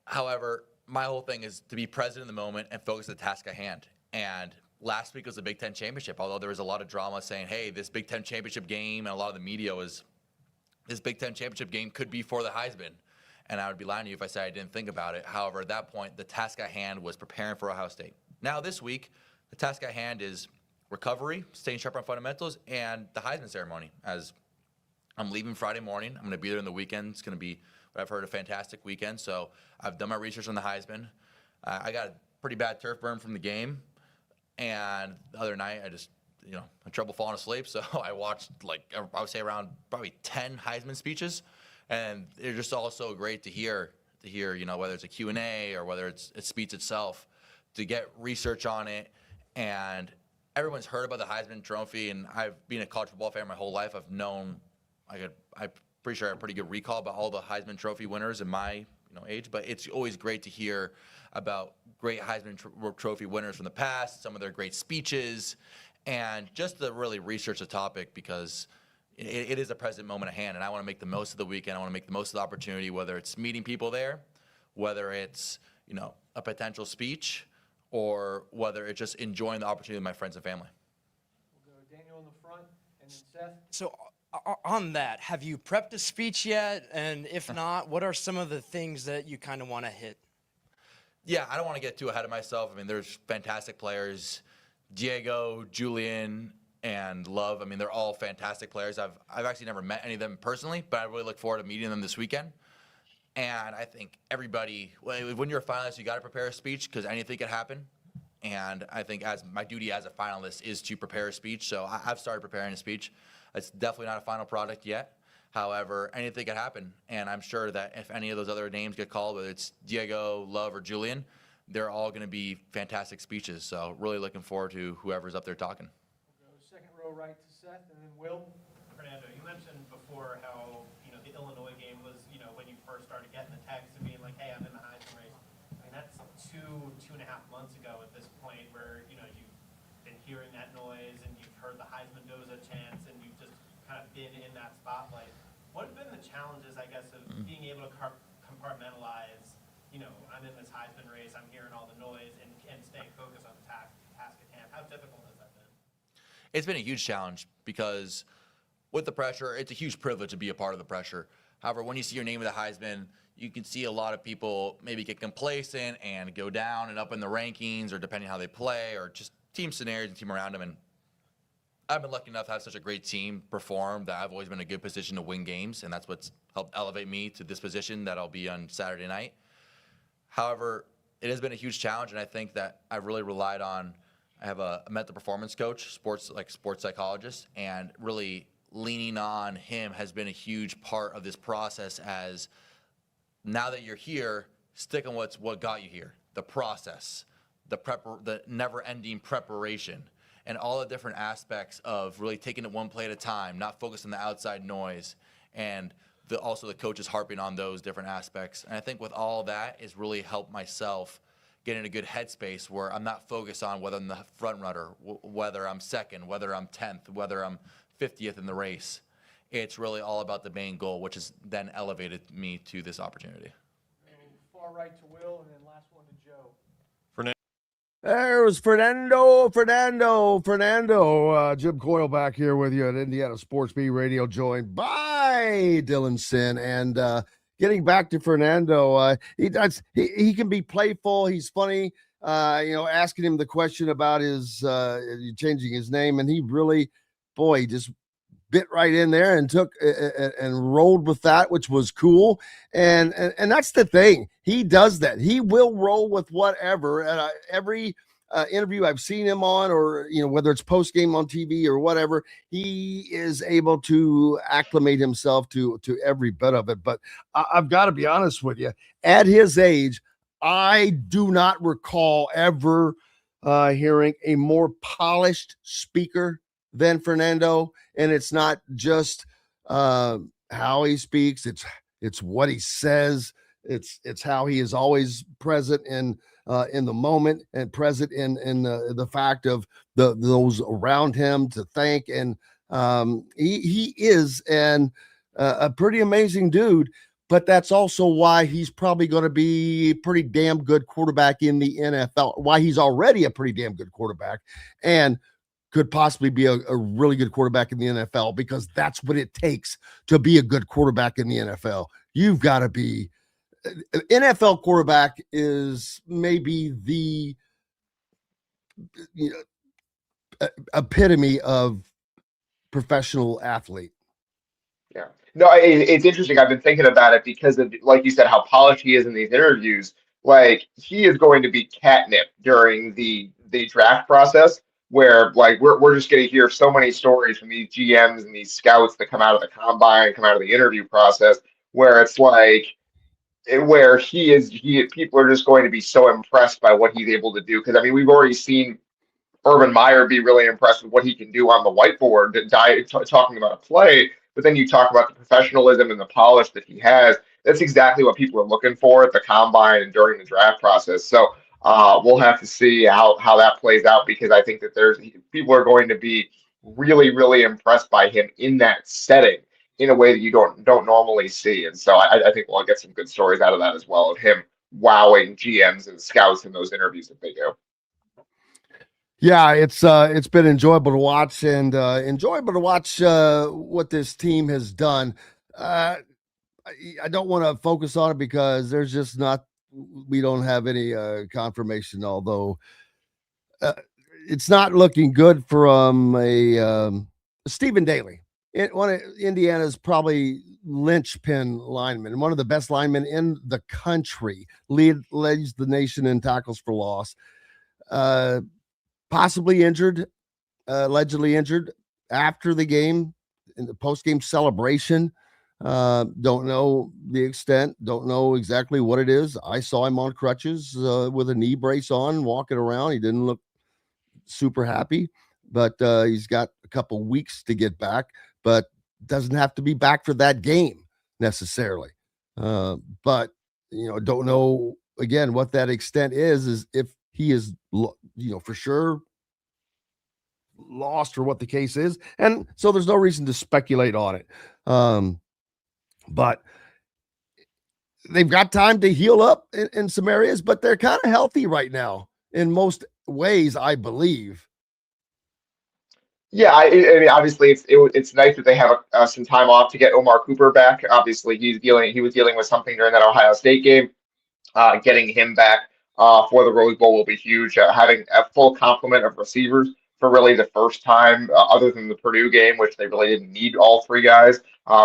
However, my whole thing is to be present in the moment and focus on the task at hand. And last week was the Big Ten Championship, although there was a lot of drama saying, hey, this Big Ten Championship game, and a lot of the media was, this Big Ten Championship game could be for the Heisman. And I would be lying to you if I said I didn't think about it. However, at that point, the task at hand was preparing for Ohio State. Now this week, the task at hand is recovery, staying sharp on fundamentals, and the Heisman ceremony. As I'm leaving Friday morning, I'm going to be there in the weekend. It's going to be, what I've heard, a fantastic weekend. So I've done my research on the Heisman. I got a pretty bad turf burn from the game. And the other night, I just, had trouble falling asleep. So I watched, I would say around probably 10 Heisman speeches. And they're just all so great to hear, whether it's a Q&A or whether it's speech itself, to get research on it. And everyone's heard about the Heisman Trophy. And I've been a college football fan my whole life. I've known, I'm pretty sure I have a pretty good recall about all the Heisman Trophy winners in my age. But it's always great to hear about great Heisman Trophy winners from the past, some of their great speeches, and just to really research the topic, because it is a present moment at hand, and I want to make the most of the weekend. I want to make the most of the opportunity, whether it's meeting people there, whether it's a potential speech, or whether it's just enjoying the opportunity with my friends and family. We'll go Daniel in the front, and then Seth. So on that, have you prepped a speech yet? And if not, what are some of the things that you kind of want to hit? Yeah, I don't want to get too ahead of myself. I mean, there's fantastic players, Diego, Julian, and Love. I mean, they're all fantastic players. I've actually never met any of them personally, but I really look forward to meeting them this weekend. And I think everybody, when you're a finalist, you got to prepare a speech because anything could happen. And I think as my duty as a finalist is to prepare a speech. So I've started preparing a speech. It's definitely not a final product yet. However, anything could happen. And I'm sure that if any of those other names get called, whether it's Diego, Love, or Julian, they're all going to be fantastic speeches. So really looking forward to whoever's up there talking. We'll go second row right to Seth, and then Will. Fernando, you mentioned before how, the Illinois game was, when you first started getting the text and being like, hey, I'm in the Heisman race. I mean, that's 2.5 months ago at this point where, you've been hearing that noise and you've heard the Heisman Doza chants and you've just kind of been in that spotlight. What have been the challenges, I guess, of being able to compartmentalize, I'm in this Heisman race, I'm hearing all the noise, and staying focused on the task at hand? How difficult has that been? It's been a huge challenge because with the pressure, it's a huge privilege to be a part of the pressure. However, when you see your name in the Heisman, you can see a lot of people maybe get complacent and go down and up in the rankings, or depending on how they play, or just team scenarios and team around them. And I've been lucky enough to have such a great team perform that I've always been in a good position to win games, and that's what's helped elevate me to this position that I'll be on Saturday night. However, it has been a huge challenge, and I think that I've really relied on, I have a mental performance coach, sports psychologist, and really leaning on him has been a huge part of this process. As now that you're here, stick on what got you here, the process, the never-ending preparation, and all the different aspects of really taking it one play at a time, not focusing on the outside noise, and also the coaches harping on those different aspects. And I think with all that has really helped myself get in a good headspace where I'm not focused on whether I'm the front runner, whether I'm second, whether I'm 10th, whether I'm 50th in the race. It's really all about the main goal, which has then elevated me to this opportunity. Far right to Will, and then last one to Joe. There was Fernando. Jim Coyle back here with you at Indiana Sports Beat Radio, joined by Dylan Sinn. And getting back to Fernando, he can be playful. He's funny. asking him the question about his changing his name, and he really, boy, he just bit right in there and took and rolled with that, which was cool. And that's the thing. He does that. He will roll with whatever. And every interview I've seen him on, or whether it's post game on TV or whatever, he is able to acclimate himself to every bit of it. But I've got to be honest with you. At his age, I do not recall ever hearing a more polished speaker than Fernando. And it's not just how he speaks; it's what he says. It's how he is always present in the moment and present in the fact of those around him to thank. And he is a pretty amazing dude. But that's also why he's probably going to be a pretty damn good quarterback in the NFL. Why he's already a pretty damn good quarterback, and could possibly be a really good quarterback in the NFL, because that's what it takes to be a good quarterback in the NFL. You've got to be NFL quarterback is maybe the epitome of professional athlete. Yeah. No, it's interesting. I've been thinking about it because of, like you said, how polished he is in these interviews. Like, he is going to be catnip during the draft process, where like we're just going to hear so many stories from these GMs and these scouts that come out of the combine, come out of the interview process, where it's like where people are just going to be so impressed by what he's able to do. Because I mean, we've already seen Urban Meyer be really impressed with what he can do on the whiteboard, talking about a play. But then you talk about the professionalism and the polish that he has. That's exactly what people are looking for at the combine and during the draft process. So we'll have to see how that plays out, because I think that people are going to be really, really impressed by him in that setting in a way that you don't normally see. And so I think we'll get some good stories out of that as well, of him wowing GMs and scouts in those interviews that they do. Yeah, it's been enjoyable to watch, and enjoyable to watch what this team has done. I don't want to focus on it because there's just we don't have any confirmation, although it's not looking good from a Stephen Daly, one of Indiana's probably linchpin linemen, and one of the best linemen in the country, leads the nation in tackles for loss. Possibly injured, allegedly injured after the game in the post-game celebration. Don't know the extent, don't know exactly what it is. I saw him on crutches with a knee brace on, walking around. He didn't look super happy, but he's got a couple weeks to get back, but doesn't have to be back for that game necessarily. But, don't know, again, what that extent is if he is, for sure lost, or what the case is. And so there's no reason to speculate on it. But they've got time to heal up in some areas, but they're kind of healthy right now in most ways, I believe. Yeah, I mean, obviously, it's nice that they have some time off to get Omar Cooper back. Obviously, he was dealing with something during that Ohio State game. Getting him back for the Rose Bowl will be huge. Having a full complement of receivers for really the first time, other than the Purdue game, which they really didn't need all three guys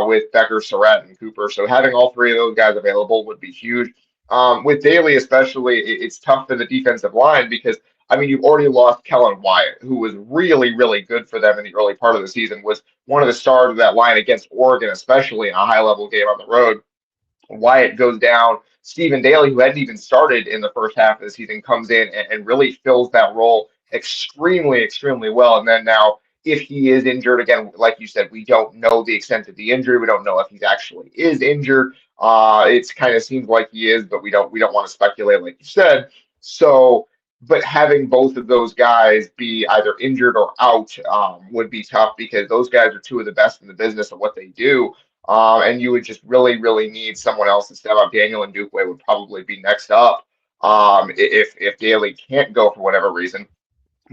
with Becker, Surratt, and Cooper. So having all three of those guys available would be huge. With Daly especially, it's tough for the defensive line because, I mean, you've already lost Kellen Wyatt, who was really, really good for them in the early part of the season, was one of the stars of that line against Oregon, especially in a high-level game on the road. Wyatt goes down. Stephen Daly, who hadn't even started in the first half of the season, comes in and really fills that role extremely, extremely well. And then now, if he is injured, again, like you said, we don't know the extent of the injury. We don't know if he actually is injured. It kind of seems like he is, but we don't want to speculate, like you said. So, but having both of those guys be either injured or out would be tough, because those guys are two of the best in the business of what they do. And you would just really, really need someone else to step up. Daniel Ndukwe would probably be next up if Daly can't go for whatever reason.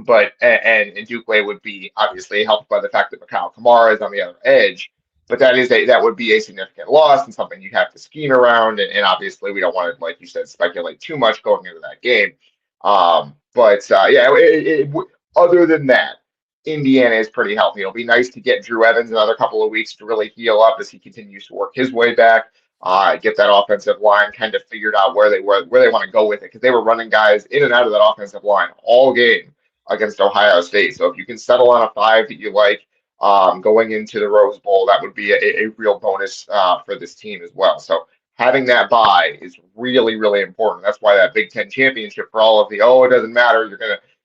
But and Ndukwe would be obviously helped by the fact that Mikhail Kamara is on the other edge. But that would be a significant loss and something you have to scheme around. And obviously we don't want to, like you said, speculate too much going into that game. Other than that, Indiana is pretty healthy. It'll be nice to get Drew Evans another couple of weeks to really heal up as he continues to work his way back. Get that offensive line kind of figured out where they want to go with it, because they were running guys in and out of that offensive line all game against Ohio State. So if you can settle on a 5 that you like going into the Rose Bowl, that would be a real bonus for this team as well. So having that bye is really, really important. That's why that Big Ten championship, for all of the, it doesn't matter,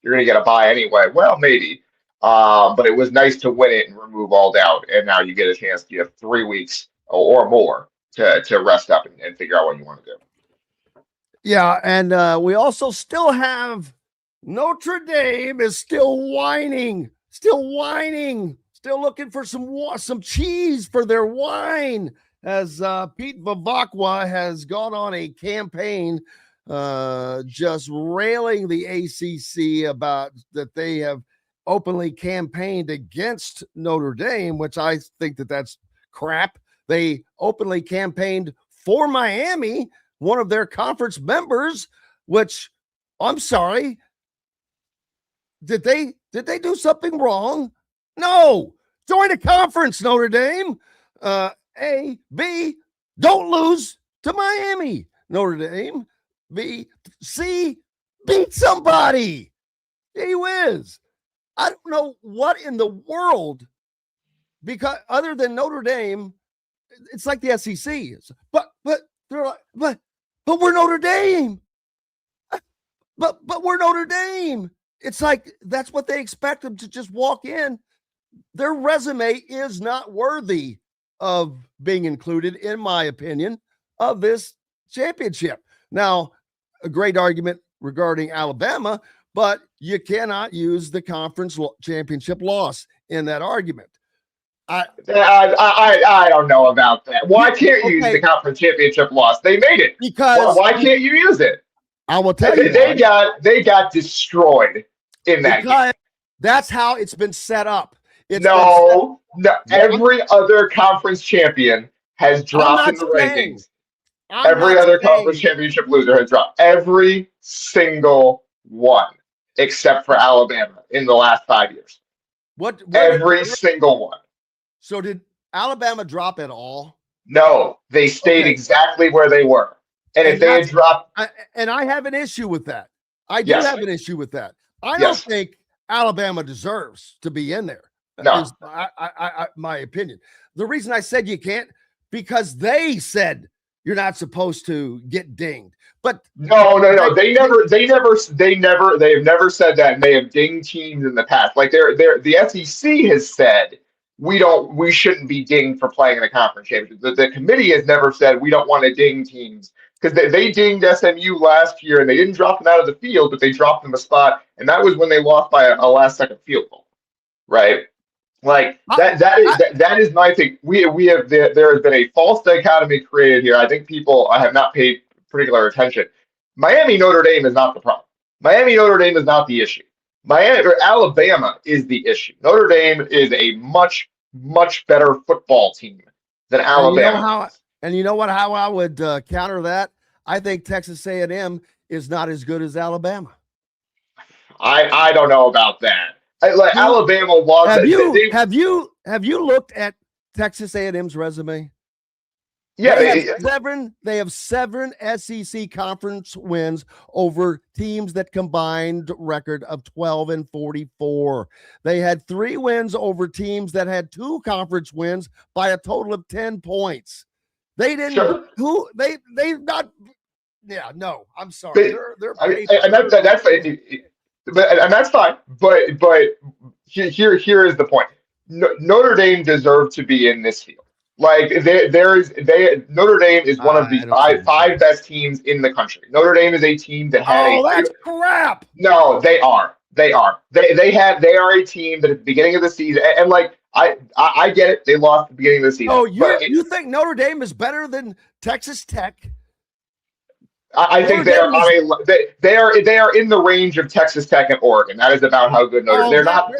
you're gonna get a bye anyway. Well, maybe. But it was nice to win it and remove all doubt. And now you get a chance. You have 3 weeks or more to rest up and figure out what you want to do. Yeah, and we also still have Notre Dame is still whining, still looking for some cheese for their wine, as Pete Vavakwa has gone on a campaign just railing the ACC about that they have openly campaigned against Notre Dame, which I think that's crap. They openly campaigned for Miami, one of their conference members, which, I'm sorry, did they do something wrong? No. Join a conference, Notre Dame. A, B, don't lose to Miami, Notre Dame. B, C, beat somebody. Gee whiz. I don't know what in the world, because other than Notre Dame, it's like the SEC. But they're like, but we're Notre Dame. But we're Notre Dame. It's like that's what they expect them to just walk in. Their resume is not worthy of being included, in my opinion, of this championship. Now, a great argument regarding Alabama, but you cannot use the conference championship loss in that argument. I don't know about that. Why can't you use the conference championship loss? They made it. Because why can't you use it? I will tell you. They got destroyed in that game. That's how it's been set up. No. Every other conference champion has dropped in the rankings. Every other conference championship loser has dropped. Every single one, except for Alabama in the last 5 years. Every single one. So did Alabama drop at all? No, they stayed exactly where they were. And if they had dropped, and I have an issue with that. I do have an issue with that. I don't think Alabama deserves to be in there. No, is my opinion. The reason I said you can't, because they said you're not supposed to get dinged. But no. They have never said that, and they have dinged teams in the past. Like the SEC has said we shouldn't be dinged for playing in a conference championship. The committee has never said we don't want to ding teams, because they dinged SMU last year and they didn't drop them out of the field, but they dropped them a spot, and that was when they lost by a last-second field goal, right? Like that is my thing. There has been a false dichotomy created here. I think people have not paid particular attention. Miami Notre Dame is not the problem. Miami Notre Dame is not the issue. Alabama is the issue. Notre Dame is a much better football team than Alabama. And you know what? How I would counter that? I think Texas A&M is not as good as Alabama. I don't know about that. Alabama lost. Have you looked at Texas A&M's resume? Yeah, they have seven SEC conference wins over teams that combined record of 12-44. They had 3 wins over teams that had 2 conference wins by a total of 10 points. They didn't. Sure. No. I'm sorry. That's fine. But here is the point. Notre Dame deserved to be in this field. Like Notre Dame is one of the five best teams in the country. Notre Dame is a team that had that's crap. No, they are. They are a team that at the beginning of the season, and like I get it, they lost at the beginning of the season. Oh, you think Notre Dame is better than Texas Tech? I think they are in the range of Texas Tech and Oregon. That is about how good Notre Dame. They're not.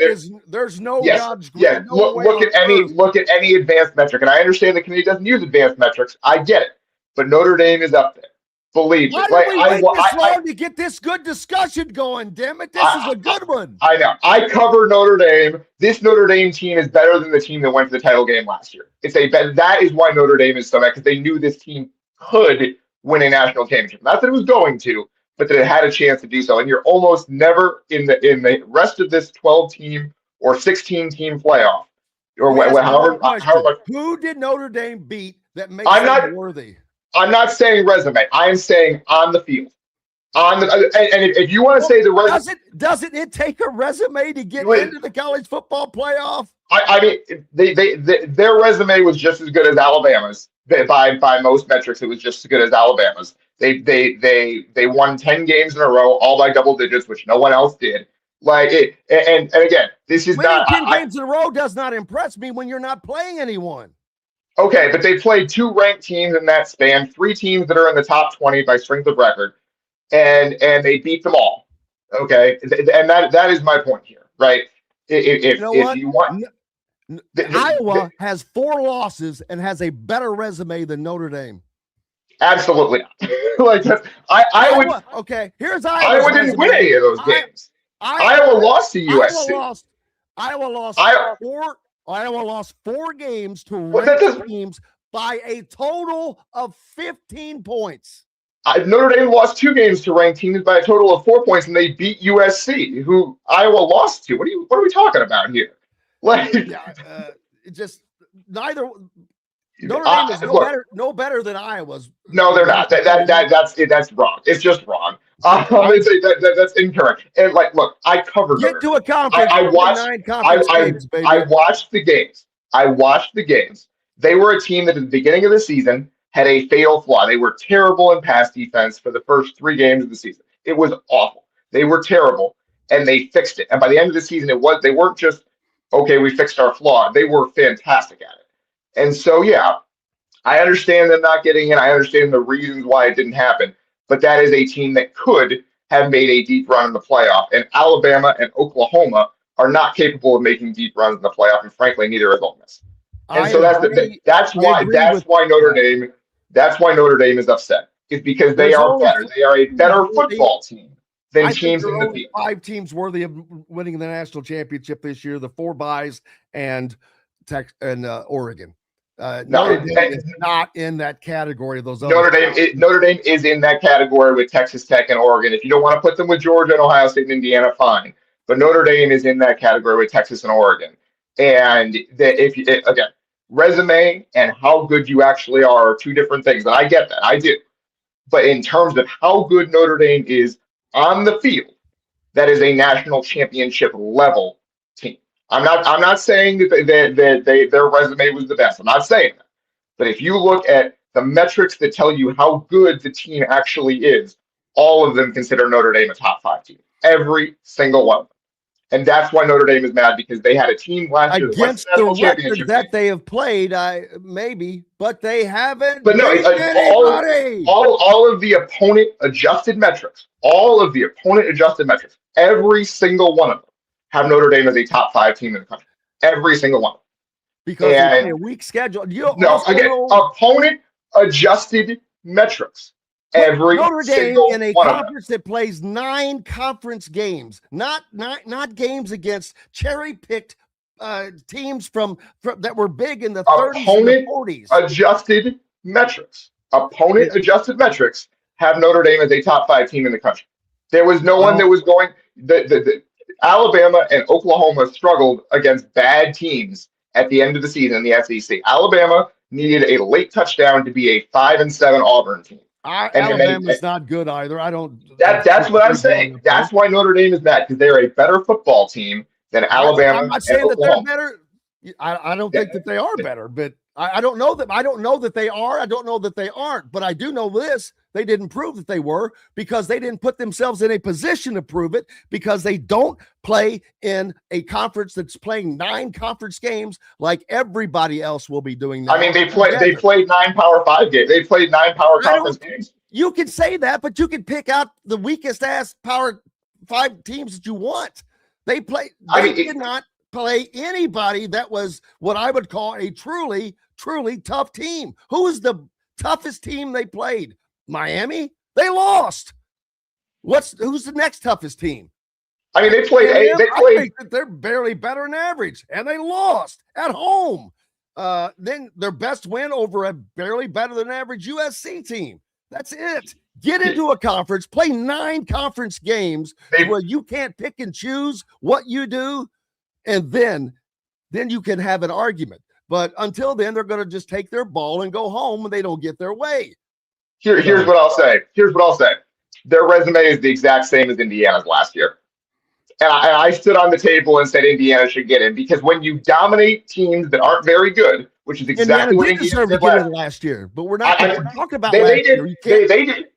There's no God's look at any advanced metric, and I understand the committee doesn't use advanced metrics. I get it, but Notre Dame is up there. Believe me. Why did we wait this long to get this good discussion going, damn it? This is a good one. I know. I cover Notre Dame. This Notre Dame team is better than the team that went to the title game last year. That is why Notre Dame is so mad, because they knew this team could win a national championship. Not that it was going to, but that it had a chance to do so. And you're almost never in the rest of this 12-team or 16-team playoff, or however much. Who did Notre Dame beat that makes them worthy? I'm not saying resume. I am saying on the field. And if you want to say the resume, doesn't it take a resume to get into the college football playoff? I mean, their resume was just as good as Alabama's. By most metrics, it was just as good as Alabama's. They won 10 games in a row, all by double digits, which no one else did. And again, this is winning not 10 games in a row does not impress me when you're not playing anyone. Okay, but they played 2 ranked teams in that span, 3 teams that are in the top 20 by strength of record, and they beat them all. Okay, and that is my point here, right? If you want, Iowa has 4 losses and has a better resume than Notre Dame. Absolutely not. Iowa. Okay, here's Iowa. Iowa didn't win any of those games. Iowa lost to USC. Iowa lost 4 games to ranked teams by a total of 15 points. Notre Dame lost 2 games to ranked teams by a total of 4 points, and they beat USC, who Iowa lost to. What are we talking about here? Just neither. Notre Dame is no better than Iowa's. No, they're not. That's wrong. It's just wrong. That's incorrect. And look, I covered. Get to a conference. I watched the games. I watched the games. They were a team that at the beginning of the season had a fatal flaw. They were terrible in pass defense for the first 3 games of the season. It was awful. They were terrible, and they fixed it. And by the end of the season, they weren't just, okay, we fixed our flaw. They were fantastic at it. And so, yeah, I understand them not getting in. I understand the reasons why it didn't happen. But that is a team that could have made a deep run in the playoff. And Alabama and Oklahoma are not capable of making deep runs in the playoff. And frankly, neither is Ole Miss. And so that's why Notre Dame is upset. It's because they are better. They are a better football team than teams in the field. 5 teams worthy of winning the national championship this year. The 4 byes and Oregon. Notre Dame is not in that category of those. Notre Dame is in that category with Texas Tech and Oregon. If you don't want to put them with Georgia and Ohio State and Indiana, fine. But Notre Dame is in that category with Texas and Oregon. And again, resume and how good you actually are 2 different things. And I get that. I do. But in terms of how good Notre Dame is on the field, that is a national championship level team. I'm not saying that their resume was the best. I'm not saying that. But if you look at the metrics that tell you how good the team actually is, all of them consider Notre Dame a top 5 team. Every single one of them. And that's why Notre Dame is mad, because they had a team last year against the record that they have played, maybe, but they haven't. But no, all of the opponent adjusted metrics, every single one of them have Notre Dame as a top 5 team in the country. Every single one. Because they play a weak schedule. Opponent adjusted metrics. Every Notre Dame in a one conference that plays 9 conference games, not games against cherry-picked teams from that were big in the 30s and the 40s. Opponent adjusted metrics have Notre Dame as a top 5 team in the country. There was no one that was going. The Alabama and Oklahoma struggled against bad teams at the end of the season in the SEC. Alabama needed a late touchdown to be a 5-7 Auburn team. Alabama's not good either. That's what I'm saying. That's why Notre Dame is mad, because they're a better football team than Alabama. I'm not saying that they're better. I don't think that they are better, but I don't know that. I don't know that they are. I don't know that they aren't. But I do know this: they didn't prove that they were, because they didn't put themselves in a position to prove it, because they don't play in a conference that's playing 9 conference games like everybody else will be doing now. I mean, they played 9 Power 5 games. They played 9 Power Conference games. You can say that, but you can pick out the weakest ass Power 5 teams that you want. They did not play anybody that was what I would call a truly tough team. Who was the toughest team they played? Miami? They lost. Who's the next toughest team? I mean, they played. I think that they're barely better than average, and they lost at home. Then their best win over a barely better than average USC team. That's it. Get into a conference, play 9 conference games where you can't pick and choose what you do, and then you can have an argument. But until then, they're going to just take their ball and go home when they don't get their way. Here's what I'll say. Their resume is the exact same as Indiana's last year. And I stood on the table and said Indiana should get in, because when you dominate teams that aren't very good, which is exactly what Indiana did last year, but we're not talking about they did.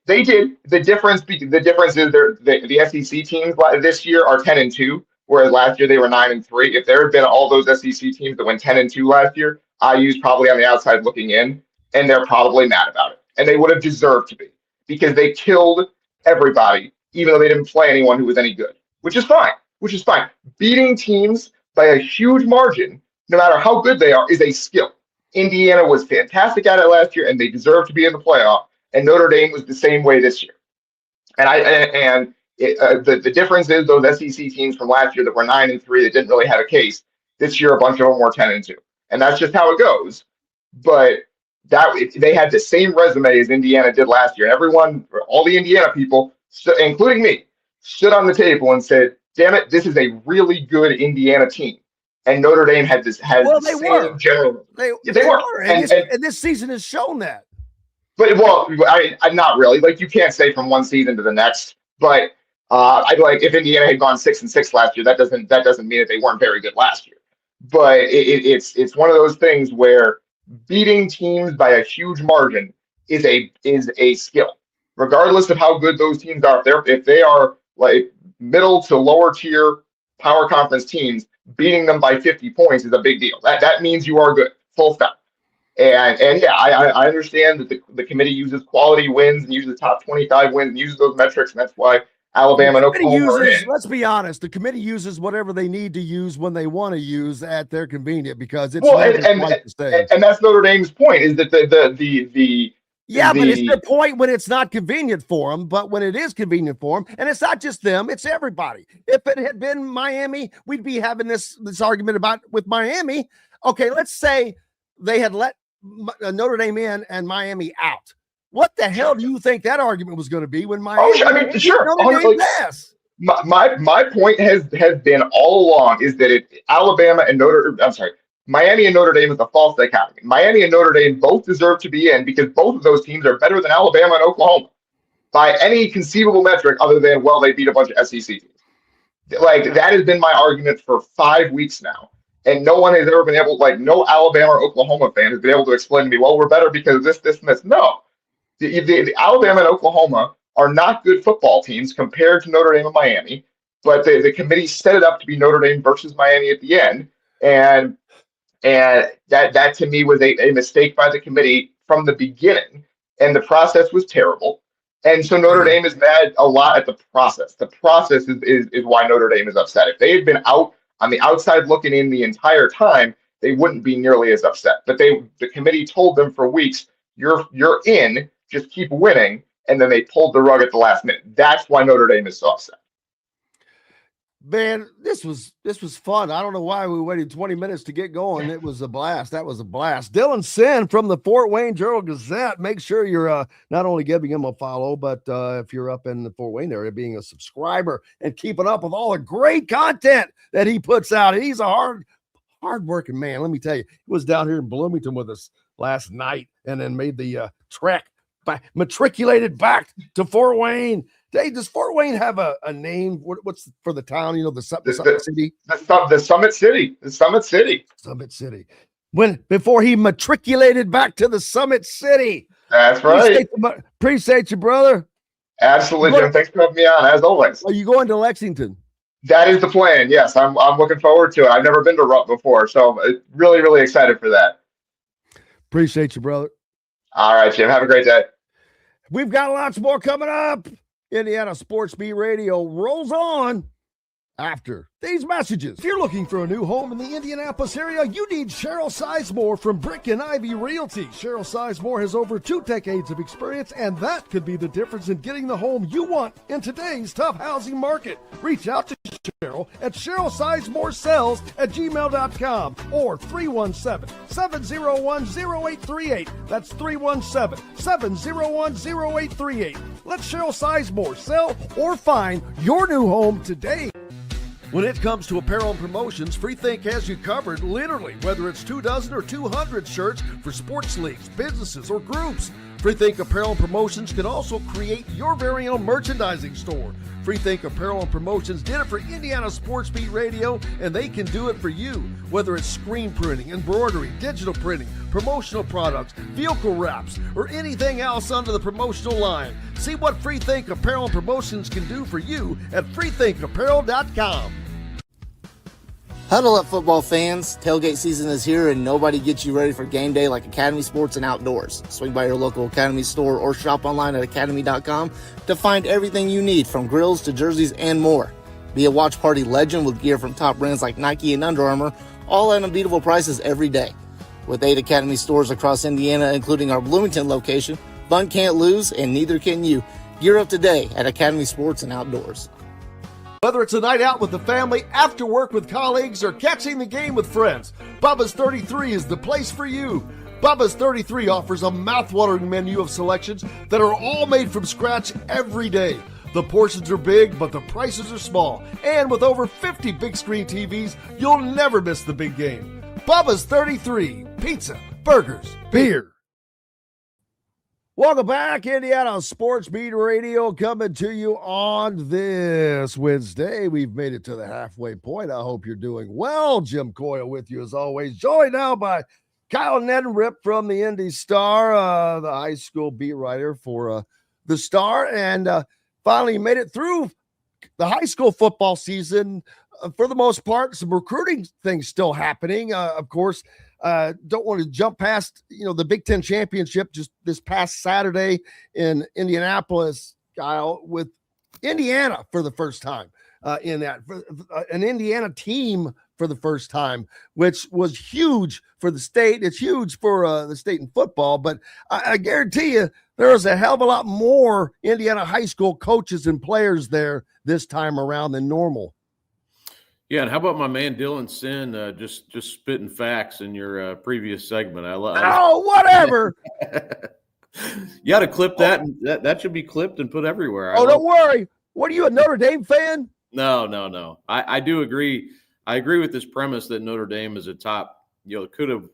The difference is the SEC teams this year are 10-2, whereas last year they were 9-3. If there had been all those SEC teams that went 10-2 last year, IU's probably on the outside looking in, and they're probably mad about it, and they would have deserved to be, because they killed everybody, even though they didn't play anyone who was any good. Which is fine. Beating teams by a huge margin, no matter how good they are, is a skill. Indiana was fantastic at it last year, and they deserve to be in the playoff. And Notre Dame was the same way this year. And the difference is those SEC teams from last year that were 9-3 that didn't really have a case. This year, a bunch of them were 10-2, and that's just how it goes. But they had the same resume as Indiana did last year. Everyone, all the Indiana people, including me, stood on the table and said, damn it, this is a really good Indiana team. And Notre Dame had the same general. They were. And this season has shown that. But, I not really. Like, you can't say from one season to the next. But if Indiana had gone 6-6 last year, that doesn't mean that they weren't very good last year. But it's one of those things where beating teams by a huge margin is a skill, regardless of how good those teams are. If they are like middle to lower tier power conference teams, beating them by 50 points is a big deal. That means you are good, full stop. And yeah, I understand that the committee uses quality wins and uses top 25 wins and uses those metrics, and that's why Alabama and Oklahoma are in. Let's be honest, the committee uses whatever they need to use when they want to use at their convenience, because it's and that's Notre Dame's point, is that but it's their point when it's not convenient for them, but when it is convenient for them, and it's not just them, it's everybody. If it had been Miami, we'd be having this argument with Miami. Okay, let's say they had let Notre Dame in and Miami out. What the hell do you think that argument was going to be when Miami? Sure. My point has been all along is that Miami and Notre Dame is a false dichotomy. Miami and Notre Dame both deserve to be in, because both of those teams are better than Alabama and Oklahoma by any conceivable metric other than, they beat a bunch of SEC teams. Like, that has been my argument for 5 weeks now. And no one has ever been able, no Alabama or Oklahoma fan has been able to explain to me, we're better because of this, and this. No. The Alabama and Oklahoma are not good football teams compared to Notre Dame and Miami, but the committee set it up to be Notre Dame versus Miami at the end. And that to me was a mistake by the committee from the beginning, and the process was terrible. And so Notre Dame is mad a lot at the process. The process is why Notre Dame is upset. If they had been out on the outside looking in the entire time, they wouldn't be nearly as upset. But the committee told them for weeks, you're in, just keep winning, and then they pulled the rug at the last minute. That's why Notre Dame is so upset. Man, this was fun. I don't know why we waited 20 minutes to get going. It was a blast. That was a blast. Dylan Sinn from the Fort Wayne Journal-Gazette. Make sure you're not only giving him a follow, but if you're up in the Fort Wayne area, being a subscriber and keeping up with all the great content that he puts out. He's a hard-working man. Let me tell you, he was down here in Bloomington with us last night and then made the trek matriculated back to Fort Wayne. Hey, does Fort Wayne have a name? What's for the town? The Summit City? The Summit City. The Summit City. Summit City. Before he matriculated back to the Summit City. That's right. Appreciate you, brother. Absolutely, Jim. Thanks for having me on, as always. Are you going to Lexington? That is the plan, yes. I'm looking forward to it. I've never been to Rupp before, so really, really excited for that. Appreciate you, brother. All right, Jim. Have a great day. We've got lots more coming up. Indiana Sports Beat Radio rolls on after these messages. If you're looking for a new home in the Indianapolis area, you need Cheryl Sizemore from Brick and Ivy Realty. Cheryl Sizemore has over 2 decades of experience, and that could be the difference in getting the home you want in today's tough housing market. Reach out to Cheryl at CherylSizemore@gmail.com or 317-701-0838. That's 317-701-0838. Let Cheryl Sizemore sell or find your new home today. When it comes to apparel and promotions, Freethink has you covered, literally, whether it's 24 or 200 shirts for sports leagues, businesses, or groups. Freethink Apparel and Promotions can also create your very own merchandising store. Freethink Apparel and Promotions did it for Indiana Sports Beat Radio, and they can do it for you. Whether it's screen printing, embroidery, digital printing, promotional products, vehicle wraps, or anything else under the promotional line. See what Freethink Apparel and Promotions can do for you at freethinkapparel.com. Huddle up, football fans. Tailgate season is here, and nobody gets you ready for game day like Academy Sports and Outdoors. Swing by your local Academy store or shop online at academy.com to find everything you need, from grills to jerseys and more. Be a watch party legend with gear from top brands like Nike and Under Armour, all at unbeatable prices every day. With 8 Academy stores across Indiana, including our Bloomington location, fun can't lose, and neither can you. Gear up today at Academy Sports and Outdoors. Whether it's a night out with the family, after work with colleagues, or catching the game with friends, Bubba's 33 is the place for you. Bubba's 33 offers a mouthwatering menu of selections that are all made from scratch every day. The portions are big, but the prices are small. And with over 50 big screen TVs, you'll never miss the big game. Bubba's 33, pizza, burgers, beer. Welcome back, Indiana Sports Beat Radio, coming to you on this Wednesday. We've made it to the halfway point. I hope you're doing well. Jim Coyle with you as always, joined now by Kyle Neddenriep from the Indy Star, the high school beat writer for the Star, and finally made it through the high school football season for the most part. Some recruiting things still happening, of course. Don't want to jump past, the Big Ten championship just this past Saturday in Indianapolis, Kyle, with Indiana for the first time in that, an Indiana team for the first time, which was huge for the state. It's huge for the state in football, but I guarantee you there was a hell of a lot more Indiana high school coaches and players there this time around than normal. Yeah, and how about my man Dylan Sinn just spitting facts in your previous segment? Whatever. You got to clip that, and that should be clipped and put everywhere. Don't worry. What are you, a Notre Dame fan? No. I do agree. I agree with this premise that Notre Dame is a top. Could have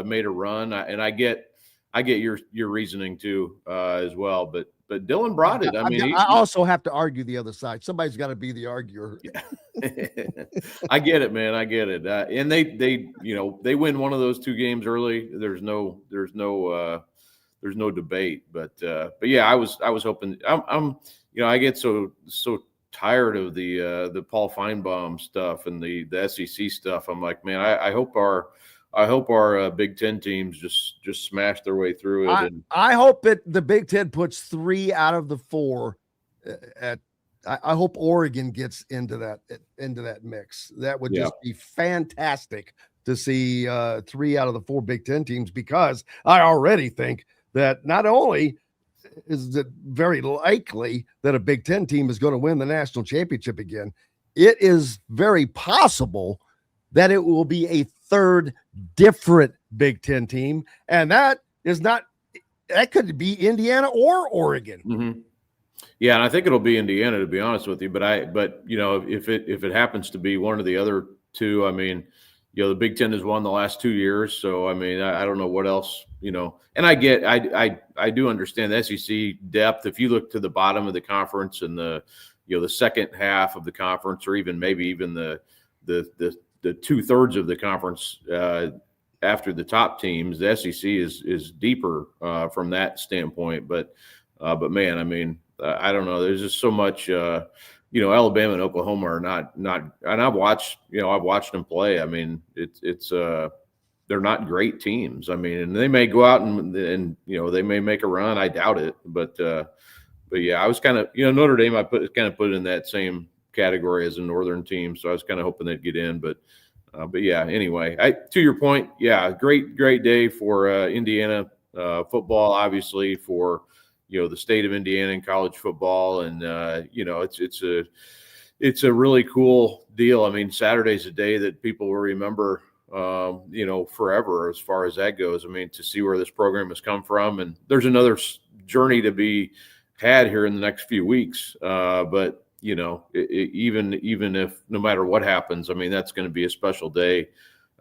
made a run, and I get your reasoning too as well, but Dylan brought it. I also have to argue the other side. Somebody's got to be the arguer. I get it, man. I get it. And they win one of those 2 games early. There's no debate. But yeah, I was hoping. I get so tired of the Paul Feinbaum stuff and the SEC stuff. I'm like, man, I hope our Big Ten teams just smash their way through it. I hope that the Big Ten puts 3 out of the 4 I hope Oregon gets into that mix. That would just be fantastic to see 3 out of the 4 Big Ten teams, because I already think that not only is it very likely that a Big Ten team is going to win the national championship again, it is very possible that it will be a third different Big Ten team, and that could be Indiana or Oregon. Mm-hmm. Yeah, and I think it'll be Indiana, to be honest with you. But if it happens to be one of the other 2, the Big Ten has won the last 2 years, so I don't know what else, And I do understand the SEC depth. If you look to the bottom of the conference and the second half of the conference, or maybe even the 2/3 of the conference after the top teams, the SEC is deeper from that standpoint. But man, I don't know. There's just so much. Alabama and Oklahoma are not. And I've watched them play. It's they're not great teams. And they may go out and they may make a run. I doubt it. But yeah, I was kind of Notre Dame. I put it in that same category as a Northern team. So I was kind of hoping they'd get in, but yeah, anyway, to your point, yeah, great day for Indiana football, obviously for, the state of Indiana and college football. And, it's a really cool deal. I mean, Saturday's a day that people will remember, forever as far as that goes. I mean, to see where this program has come from, and there's another journey to be had here in the next few weeks. But even if no matter what happens, I mean, that's going to be a special day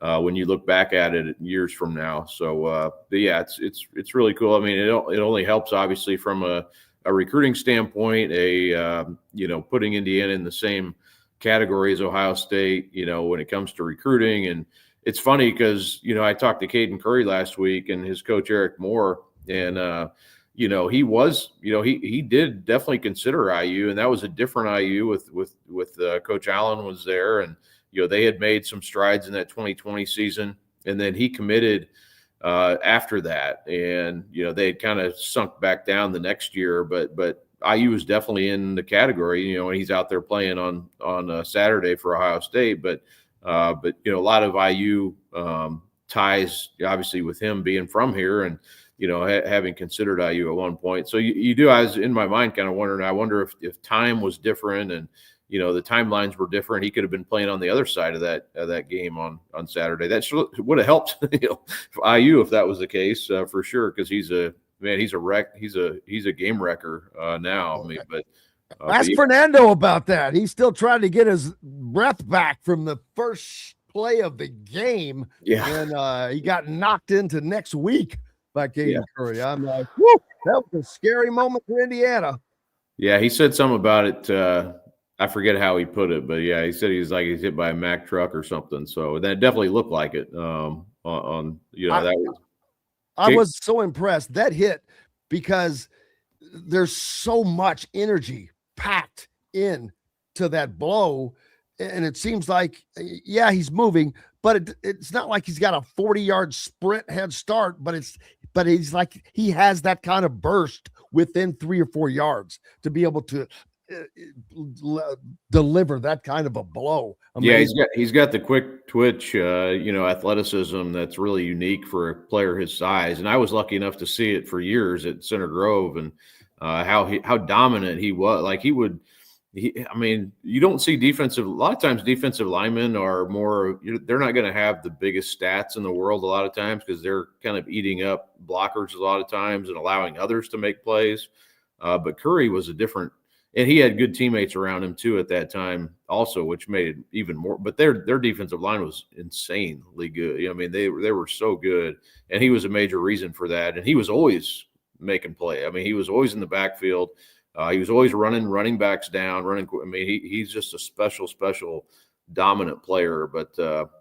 when you look back at it years from now. So, but yeah, it's really cool. I mean, it only helps obviously from a recruiting standpoint, putting Indiana in the same category as Ohio State, when it comes to recruiting. And it's funny because, I talked to Caden Curry last week and his coach Eric Moore, and he did definitely consider IU, and that was a different IU with Coach Allen was there, and they had made some strides in that 2020 season, and then he committed after that, and they had kind of sunk back down the next year, but IU was definitely in the category, and he's out there playing on Saturday for Ohio State, but a lot of IU ties obviously with him being from here and having considered IU at one point. So you do, I was in my mind kind of wondering, I wonder if time was different and, the timelines were different. He could have been playing on the other side of that game on Saturday. That would have helped IU if that was the case for sure. Cause he's a wreck. He's a game wrecker now. I mean, but ask Fernando about that. He's still trying to get his breath back from the first play of the game. Yeah. And he got knocked into next week by Caden Curry. I'm like, whoo, that was a scary moment for Indiana. Yeah, he said something about it. I forget how he put it, but yeah, he said he's hit by a Mack truck or something. So that definitely looked like it. I was so impressed that hit because there's so much energy packed in to that blow, and it seems like he's moving, but it's not like he's got a 40-yard sprint head start, but he's like he has that kind of burst within 3 or 4 yards to be able to deliver that kind of a blow. Amazing. Yeah, he's got the quick twitch, athleticism that's really unique for a player his size. And I was lucky enough to see it for years at Center Grove, and how dominant he was. Like you don't see a lot of times defensive linemen are they're not going to have the biggest stats in the world a lot of times because they're kind of eating up blockers a lot of times and allowing others to make plays. But Curry was and he had good teammates around him too at that time also, which made it even more. But their defensive line was insanely good. I mean, they were so good, and he was a major reason for that. And he was always making play. I mean, he was always in the backfield. He was always running backs down, running. I mean, he's just a special dominant player. But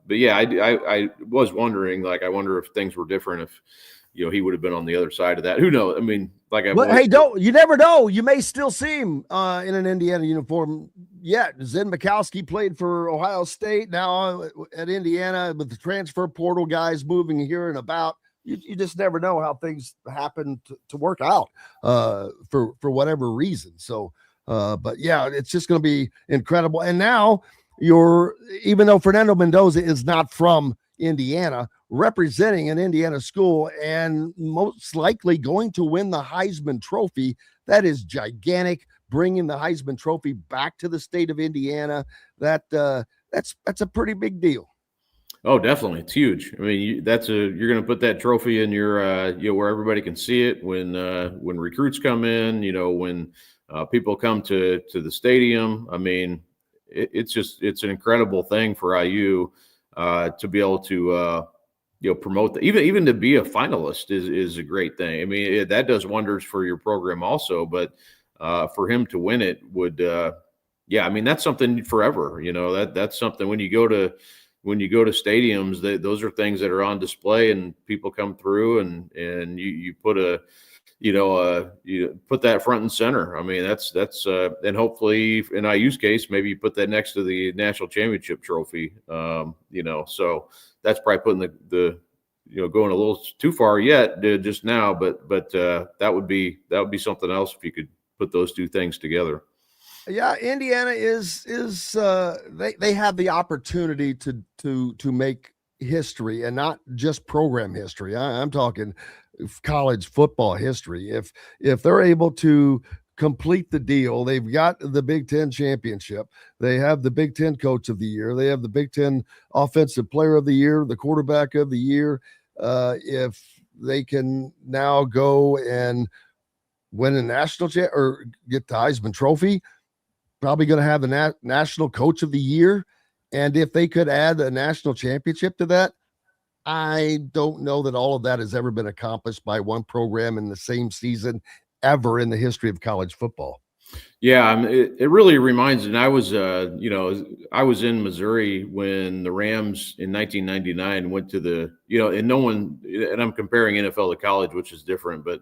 yeah, I was wondering, I wonder if things were different if he would have been on the other side of that. Who knows? I mean, you never know. You may still see him in an Indiana uniform. Yeah, Sinn Mikowski played for Ohio State, now at Indiana with the transfer portal guys moving here and about. You just never know how things happen to work out for whatever reason. So, but yeah, it's just going to be incredible. And now even though Fernando Mendoza is not from Indiana, representing an Indiana school and most likely going to win the Heisman Trophy. That is gigantic. Bringing the Heisman Trophy back to the state of Indiana, that's a pretty big deal. Oh, definitely, it's huge. I mean, you're going to put that trophy in your where everybody can see it when recruits come in. When people come to the stadium. I mean, it's an incredible thing for IU to be able to. Promote that. Even to be a finalist is a great thing. I mean, that does wonders for your program also, but for him to win it would, I mean, that's something forever, that's something when you go to stadiums, those are things that are on display and people come through and you put you put that front and center. I mean, that's and hopefully in IU's case, maybe you put that next to the national championship trophy, so that's probably putting the going a little too far yet just now, but that would be something else if you could put those two things together. Yeah, Indiana is they have the opportunity to make history, and not just program history. I'm talking college football history. If they're able to complete the deal, they've got the Big Ten championship. They have the Big Ten coach of the year. They have the Big Ten offensive player of the year, the quarterback of the year. If they can now go and win a national or get the Heisman Trophy, probably going to have the national coach of the year. And if they could add a national championship to that, I don't know that all of that has ever been accomplished by one program in the same season ever in the history of college football. Yeah, it really reminds me. And I was, I was in Missouri when the Rams in 1999 went to the, and no one, and I'm comparing NFL to college, which is different, but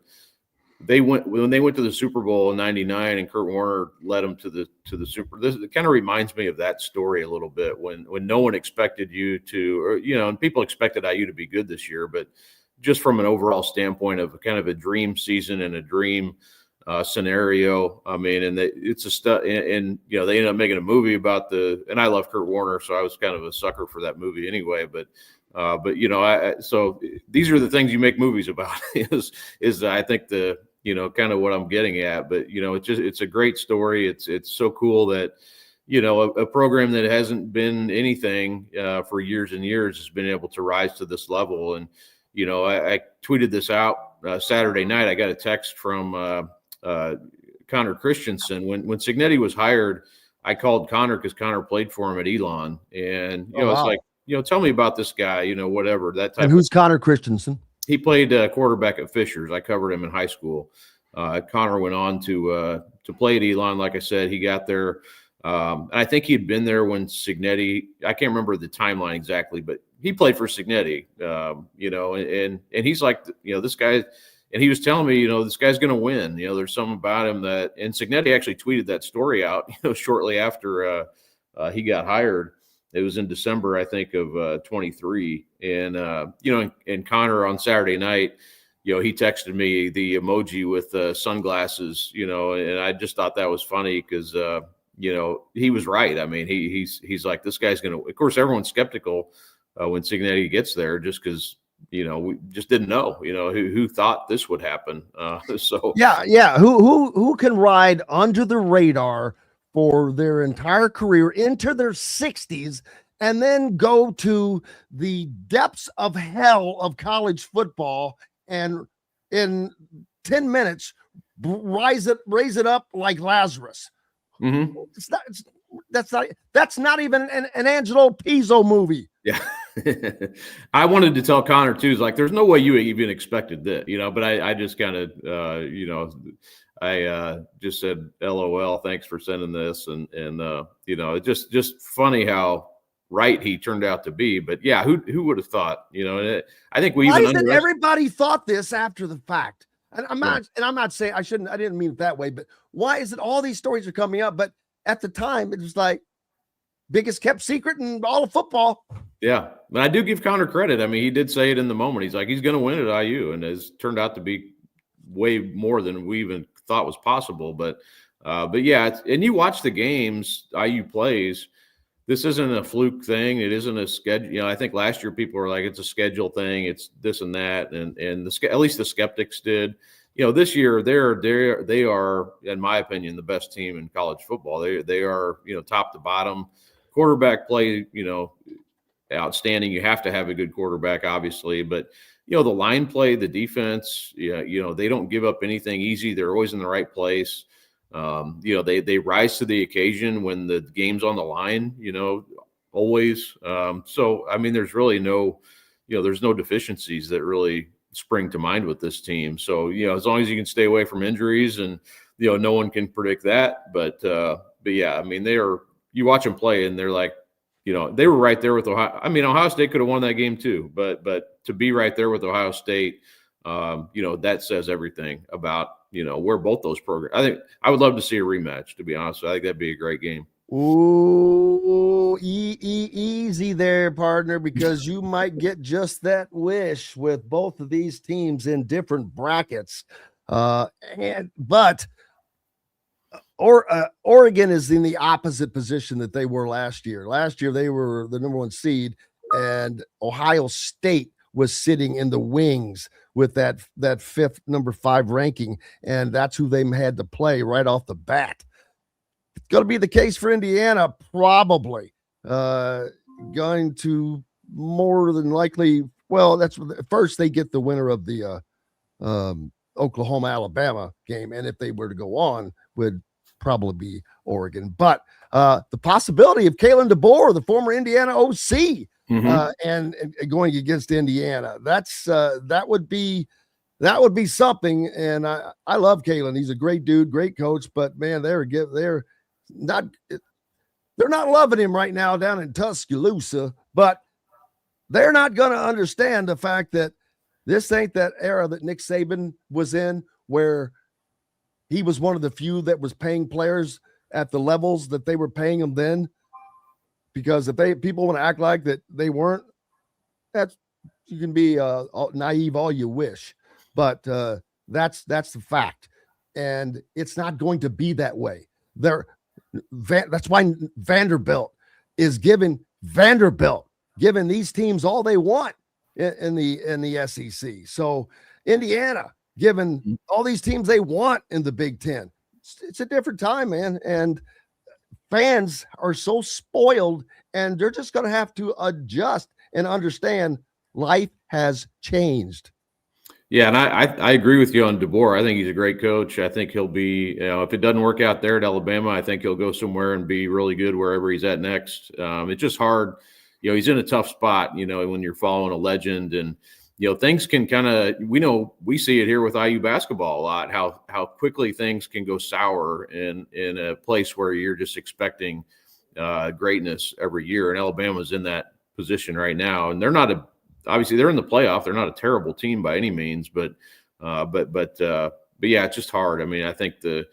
when they went to the Super Bowl in '99 and Kurt Warner led them to the Super. It kind of reminds me of that story a little bit when no one expected you to, or and people expected IU to be good this year, but just from an overall standpoint of kind of a dream season and a dream scenario. I mean, and it's a stuff, and they ended up making a movie about and I love Kurt Warner, so I was kind of a sucker for that movie anyway, but so these are the things you make movies about is I think kind of what I'm getting at, but it's a great story. It's so cool that a program that hasn't been anything for years and years has been able to rise to this level. And I tweeted this out Saturday night. I got a text from Connor Christensen when Cignetti was hired. I called Connor because Connor played for him at Elon, and it's like, tell me about this guy, whatever that type. And who's Connor Christensen? He played quarterback at Fishers. I covered him in high school. Connor went on to play at Elon. Like I said, he got there. And I think he'd been there when Cignetti, I can't remember the timeline exactly, but he played for Cignetti, and he's like, this guy, and he was telling me, this guy's going to win. There's something about him that, and Cignetti actually tweeted that story out, shortly after he got hired. It was in December, I think, of 23. And, and Connor on Saturday night, he texted me the emoji with sunglasses, and I just thought that was funny because, he was right. I mean, he's like, this guy's going to, of course, everyone's skeptical when Cignetti gets there just because, we just didn't know, who thought this would happen. So, yeah. Who can ride under the radar for their entire career into their 60s and then go to the depths of hell of college football and in 10 minutes raise it up like Lazarus. Mm-hmm. That's not even an Angelo Pizzo movie. Yeah. I wanted to tell Connor too, like, there's no way you even expected that, but I just kind of, I just said, LOL, thanks for sending this. And it's just funny how right he turned out to be. But yeah, who would have thought, I think everybody thought this after the fact. And I'm not saying I didn't mean it that way, but why is it all these stories are coming up? But at the time, it was like biggest kept secret in all of football. Yeah. But I do give Connor credit. I mean, he did say it in the moment. He's like, he's going to win at IU, and it's turned out to be way more than we even thought was possible. But yeah, and you watch the games IU plays. This isn't a fluke thing. It isn't a schedule. I think last year people were like, it's a schedule thing. It's this and that. And at least the skeptics did. This year they are, in my opinion, the best team in college football. They are, top to bottom. Quarterback play, outstanding. You have to have a good quarterback, obviously, but the line play, the defense, they don't give up anything easy. They're always in the right place. They rise to the occasion when the game's on the line, always. So, I mean, there's really there's no deficiencies that really spring to mind with this team. So, as long as you can stay away from injuries, and, no one can predict that. But yeah, I mean, you watch them play and they're like, they were right there with Ohio. I mean, Ohio State could have won that game too, but to be right there with Ohio State, that says everything about, where both those programs. I think I would love to see a rematch, to be honest. I think that'd be a great game. Ooh, easy there, partner, because you might get just that wish with both of these teams in different brackets. But Oregon is in the opposite position that they were last year. Last year, they were the number 1 seed, and Ohio State was sitting in the wings with that fifth number 5 ranking, and that's who they had to play right off the bat. It's going to be the case for Indiana, probably. Going to more than likely, well, that's first they get the winner of the Oklahoma-Alabama game, and if they were to go on, would probably be Oregon. But the possibility of Kalen DeBoer, the former Indiana OC, and going against Indiana, that would be something. And I love Kalen. He's a great dude, great coach. But man, they're not loving him right now down in Tuscaloosa. But they're not going to understand the fact that this ain't that era that Nick Saban was in, where he was one of the few that was paying players at the levels that they were paying them then. Because if people want to act like that they weren't, you can be naive all you wish, but that's the fact, and it's not going to be that way. That's why Vanderbilt is giving these teams all they want in the SEC. So Indiana giving all these teams they want in the Big Ten. It's a different time, man, and fans are so spoiled, and they're just going to have to adjust and understand life has changed. Yeah, and I agree with you on DeBoer. I think he's a great coach. I think he'll be, if it doesn't work out there at Alabama, I think he'll go somewhere and be really good wherever he's at next. It's just hard. He's in a tough spot, when you're following a legend, and, things can kind of, we see it here with IU basketball a lot, how quickly things can go sour in a place where you're just expecting greatness every year. And Alabama's in that position right now. And obviously they're in the playoff. They're not a terrible team by any means, but yeah, it's just hard. I mean, I think the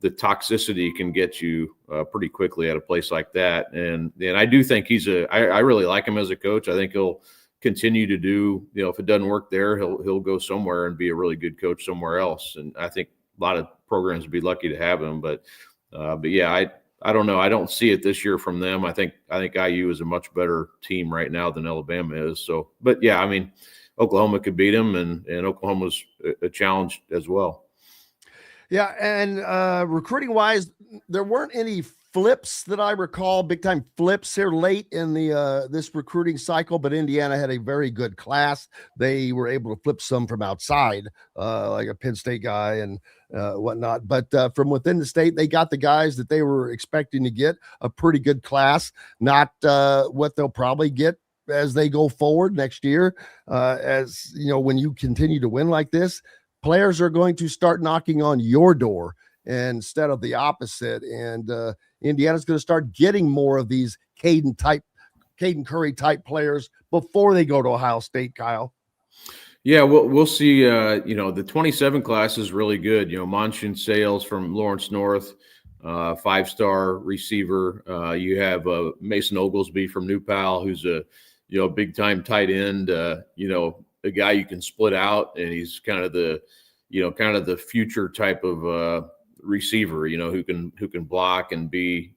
toxicity can get you pretty quickly at a place like that. And I do think I really like him as a coach. I think he'll continue to do, if it doesn't work there, he'll go somewhere and be a really good coach somewhere else. And I think a lot of programs would be lucky to have him, but yeah, I don't know. I don't see it this year from them. I think IU is a much better team right now than Alabama is. So, but yeah, I mean, Oklahoma could beat them, and Oklahoma's a challenge as well. Yeah, and recruiting wise, there weren't any flips that I recall, big time flips here late in the this recruiting cycle, but Indiana had a very good class. They were able to flip some from outside, like a Penn State guy and whatnot. But from within the state, they got the guys that they were expecting to get, a pretty good class, not what they'll probably get as they go forward next year. As you know, when you continue to win like this, players are going to start knocking on your door instead of the opposite. And Indiana's going to start getting more of these Caden Curry type players before they go to Ohio State, Kyle. Yeah, we'll see. The 27 class is really good. Monson Sales from Lawrence North, 5-star receiver. You have Mason Oglesby from New Pal, who's a big time tight end. A guy you can split out, and he's kind of the future type of receiver, who can block and be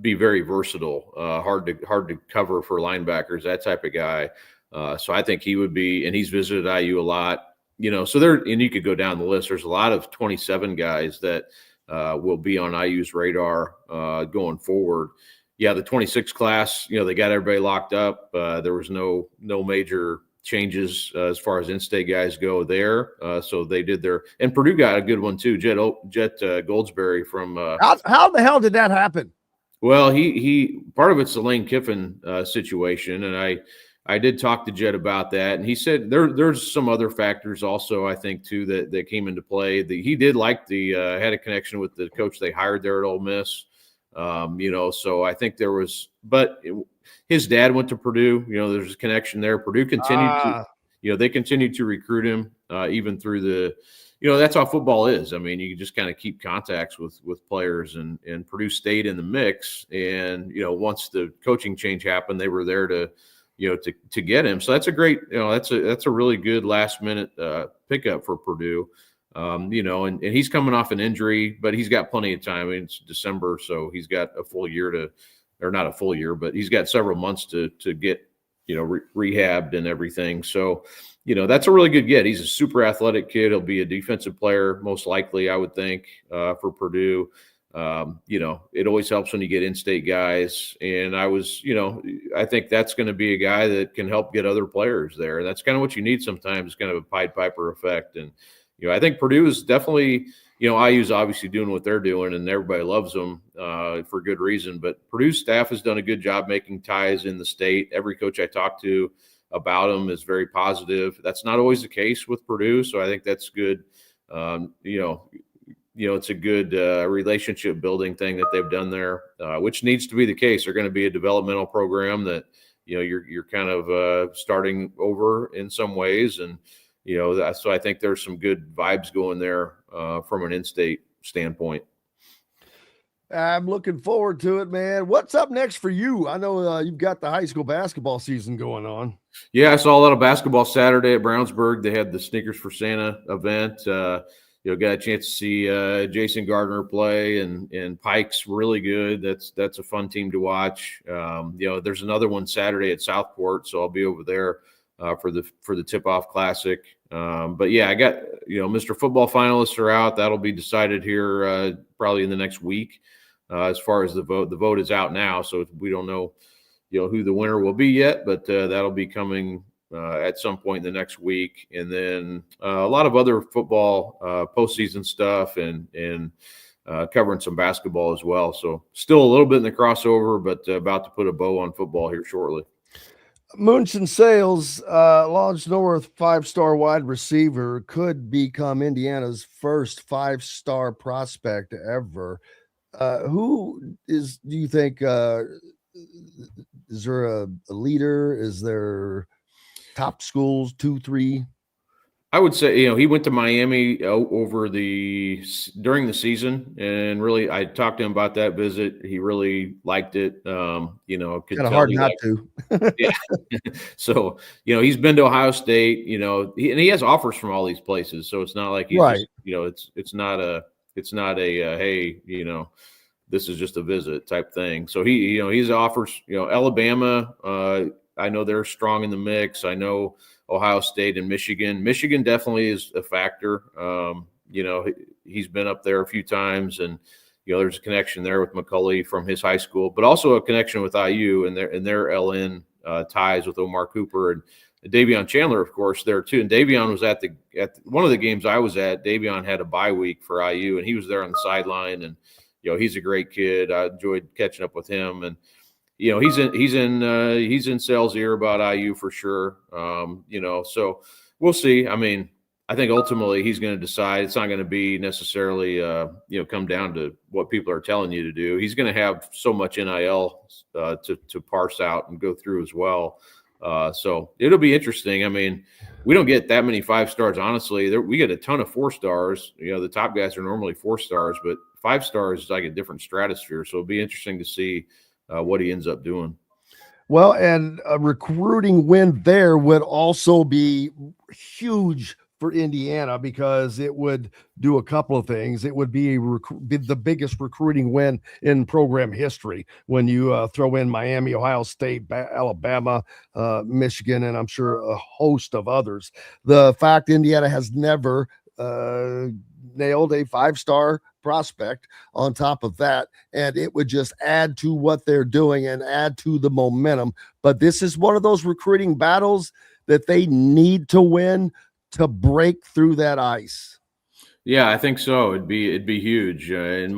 very versatile, hard to cover for linebackers, that type of guy. So I think he would be, and he's visited IU a lot, so and you could go down the list. There's a lot of 27 guys that will be on IU's radar going forward. Yeah, the 26 class, they got everybody locked up. There was no major changes as far as in-state guys go there. So they did and Purdue got a good one too. Jet Goldsberry from how the hell did that happen? Well, he part of it's the Lane Kiffin situation, and I did talk to Jet about that, and he said there's some other factors also, I think, too, that came into play. He did like had a connection with the coach they hired there at Ole Miss, so I think there was, but his dad went to Purdue. There's a connection there. Purdue continued they continued to recruit him even through the, that's how football is. I mean, you just kind of keep contacts with players, and Purdue stayed in the mix. And, once the coaching change happened, they were there to get him. So that's a great, that's a really good last minute pickup for Purdue. And he's coming off an injury, but he's got plenty of time. I mean, it's December, so he's got a full year or not a full year, but he's got several months to get, rehabbed and everything. So, that's a really good get. He's a super athletic kid. He'll be a defensive player, most likely, I would think, for Purdue. It always helps when you get in-state guys. And I think that's going to be a guy that can help get other players there. And that's kind of what you need sometimes, kind of a Pied Piper effect. And, I think Purdue is definitely, IU's obviously doing what they're doing, and everybody loves them for good reason. But Purdue's staff has done a good job making ties in the state. Every coach I talk to about them is very positive. That's not always the case with Purdue, so I think that's good. It's a good relationship building thing that they've done there, which needs to be the case. They're going to be a developmental program that you're kind of starting over in some ways, and so I think there's some good vibes going there from an in-state standpoint. I'm looking forward to it, man. What's up next for you? I know you've got the high school basketball season going on. Yeah, I saw a lot of basketball Saturday at Brownsburg. They had the Sneakers for Santa event. Got a chance to see Jason Gardner play, and Pike's really good. That's a fun team to watch. There's another one Saturday at Southport, so I'll be over there for the tip-off classic. But yeah, I got Mr. Football finalists are out. That'll be decided here probably in the next week. As far as the vote is out now, so we don't know who the winner will be yet, but that'll be coming at some point in the next week. And then a lot of other football postseason stuff and covering some basketball as well. So still a little bit in the crossover, but about to put a bow on football here shortly. Munson Sales, Lodge North 5-star wide receiver, could become Indiana's first 5-star prospect ever. Who do you think, is there a leader? Is there top schools, 2, 3? I would say, he went to Miami during the season, and really, I talked to him about that visit. He really liked it. Kind of hard not to. Yeah. So, he's been to Ohio State, and he has offers from all these places. So it's not like he's right. Just, it's not a hey, this is just a visit type thing. So he's offers, Alabama. I know they're strong in the mix. I know Ohio State and Michigan. Michigan definitely is a factor. He's been up there a few times, and there's a connection there with McCulley from his high school, but also a connection with IU and their LN ties with Omar Cooper and Davion Chandler, of course, there too. And Davion was at one of the games I was at. Davion had a bye week for IU, and he was there on the sideline. And he's a great kid. I enjoyed catching up with him, and he's in Sal's ear about IU for sure. So we'll see. I mean, I think ultimately he's going to decide. It's not going to be necessarily come down to what people are telling you to do. He's going to have so much NIL to parse out and go through as well. So it'll be interesting. I mean, we don't get that many 5-stars, honestly. We get a ton of 4-stars. The top guys are normally 4-stars, but 5-stars is like a different stratosphere. So it'll be interesting to see what he ends up doing. Well, and a recruiting win there would also be huge for Indiana, because it would do a couple of things. It would be the biggest recruiting win in program history when you throw in Miami, Ohio State, Alabama, Michigan, and I'm sure a host of others. The fact Indiana has never nailed a 5-star prospect on top of that, and it would just add to what they're doing and add to the momentum. But this is one of those recruiting battles that they need to win to break through that ice. Yeah, I think so. It'd be huge. And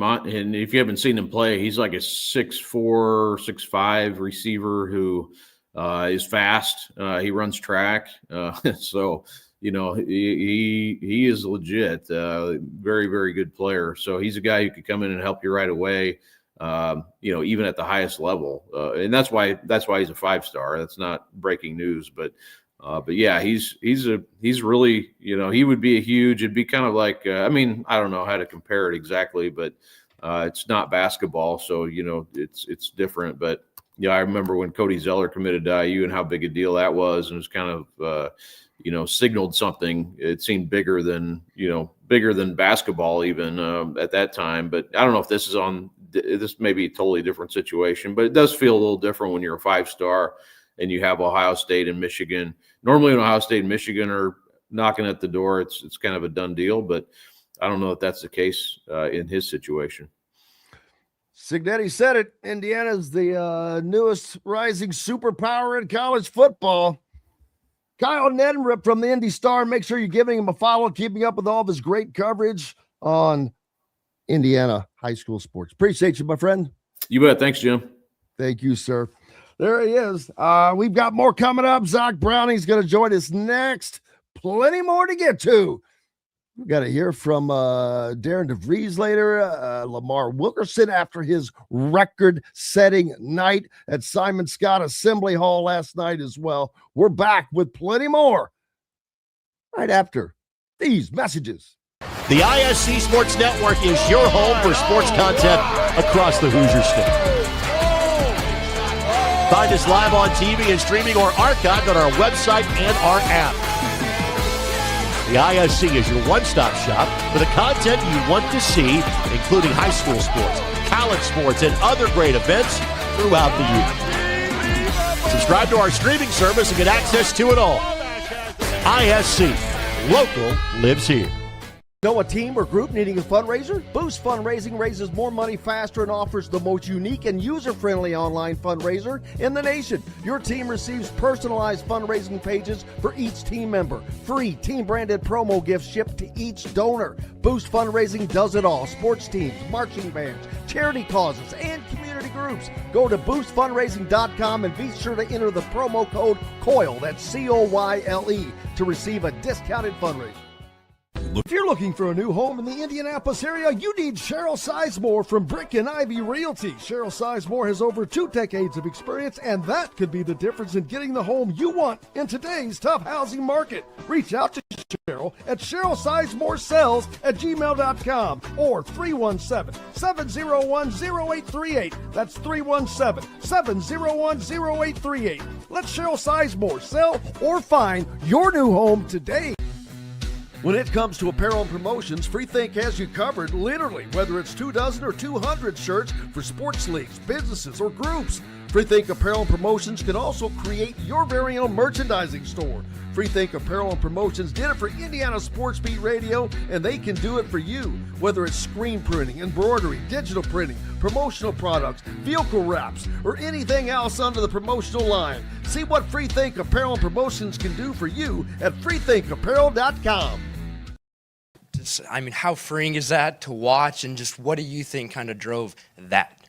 if you haven't seen him play, he's like a 6'4", 6'5" receiver who is fast. He runs track. So he is legit. Very, very good player. So he's a guy who could come in and help you right away. Even at the highest level. And that's why he's a 5-star. That's not breaking news, but yeah, he's really, he would be it'd be kind of like, I don't know how to compare it exactly, but it's not basketball. So, it's different, but I remember when Cody Zeller committed to IU and how big a deal that was, and it was kind of, signaled something. It seemed bigger than basketball even at that time. But I don't know if this may be a totally different situation, but it does feel a little different when you're a 5-star and you have Ohio State and Michigan. Normally when Ohio State and Michigan are knocking at the door, it's kind of a done deal, but I don't know if that's the case in his situation. Signetti said it. Indiana's the newest rising superpower in college football. Kyle Neddenriep from the Indy Star. Make sure you're giving him a follow, keeping up with all of his great coverage on Indiana high school sports. Appreciate you, my friend. You bet. Thanks, Jim. Thank you, sir. There he is. We've got more coming up. Zach Browning's going to join us next. Plenty more to get to. We got to hear from Darren DeVries later, Lamar Wilkerson after his record-setting night at Simon Scott Assembly Hall last night as well. We're back with plenty more right after these messages. The ISC Sports Network is your home for sports content across the Hoosier State. Find us live on TV and streaming or archived on our website and our app. The ISC is your one-stop shop for the content you want to see, including high school sports, college sports, and other great events throughout the year. Subscribe to our streaming service and get access to it all. ISC. Local lives here. Know a team or group needing a fundraiser? Boost Fundraising raises more money faster and offers the most unique and user-friendly online fundraiser in the nation. Your team receives personalized fundraising pages for each team member. Free team-branded promo gifts shipped to each donor. Boost Fundraising does it all. Sports teams, marching bands, charity causes, and community groups. Go to boostfundraising.com and be sure to enter the promo code COYLE, that's COYLE, to receive a discounted fundraiser. If you're looking for a new home in the Indianapolis area, you need Cheryl Sizemore from Brick and Ivy Realty. Cheryl Sizemore has over 2 decades of experience, and that could be the difference in getting the home you want in today's tough housing market. Reach out to Cheryl at CherylSizemore@gmail.com or 317-701-0838. That's 317-701-0838. Let Cheryl Sizemore sell or find your new home today. When it comes to apparel and promotions, Freethink has you covered, literally, whether it's 24 or 200 shirts for sports leagues, businesses, or groups. Freethink Apparel and Promotions can also create your very own merchandising store. Freethink Apparel and Promotions did it for Indiana Sports Beat Radio, and they can do it for you. Whether it's screen printing, embroidery, digital printing, promotional products, vehicle wraps, or anything else under the promotional line. See what Freethink Apparel and Promotions can do for you at freethinkapparel.com. I mean, how freeing is that to watch, and just what do you think kind of drove that?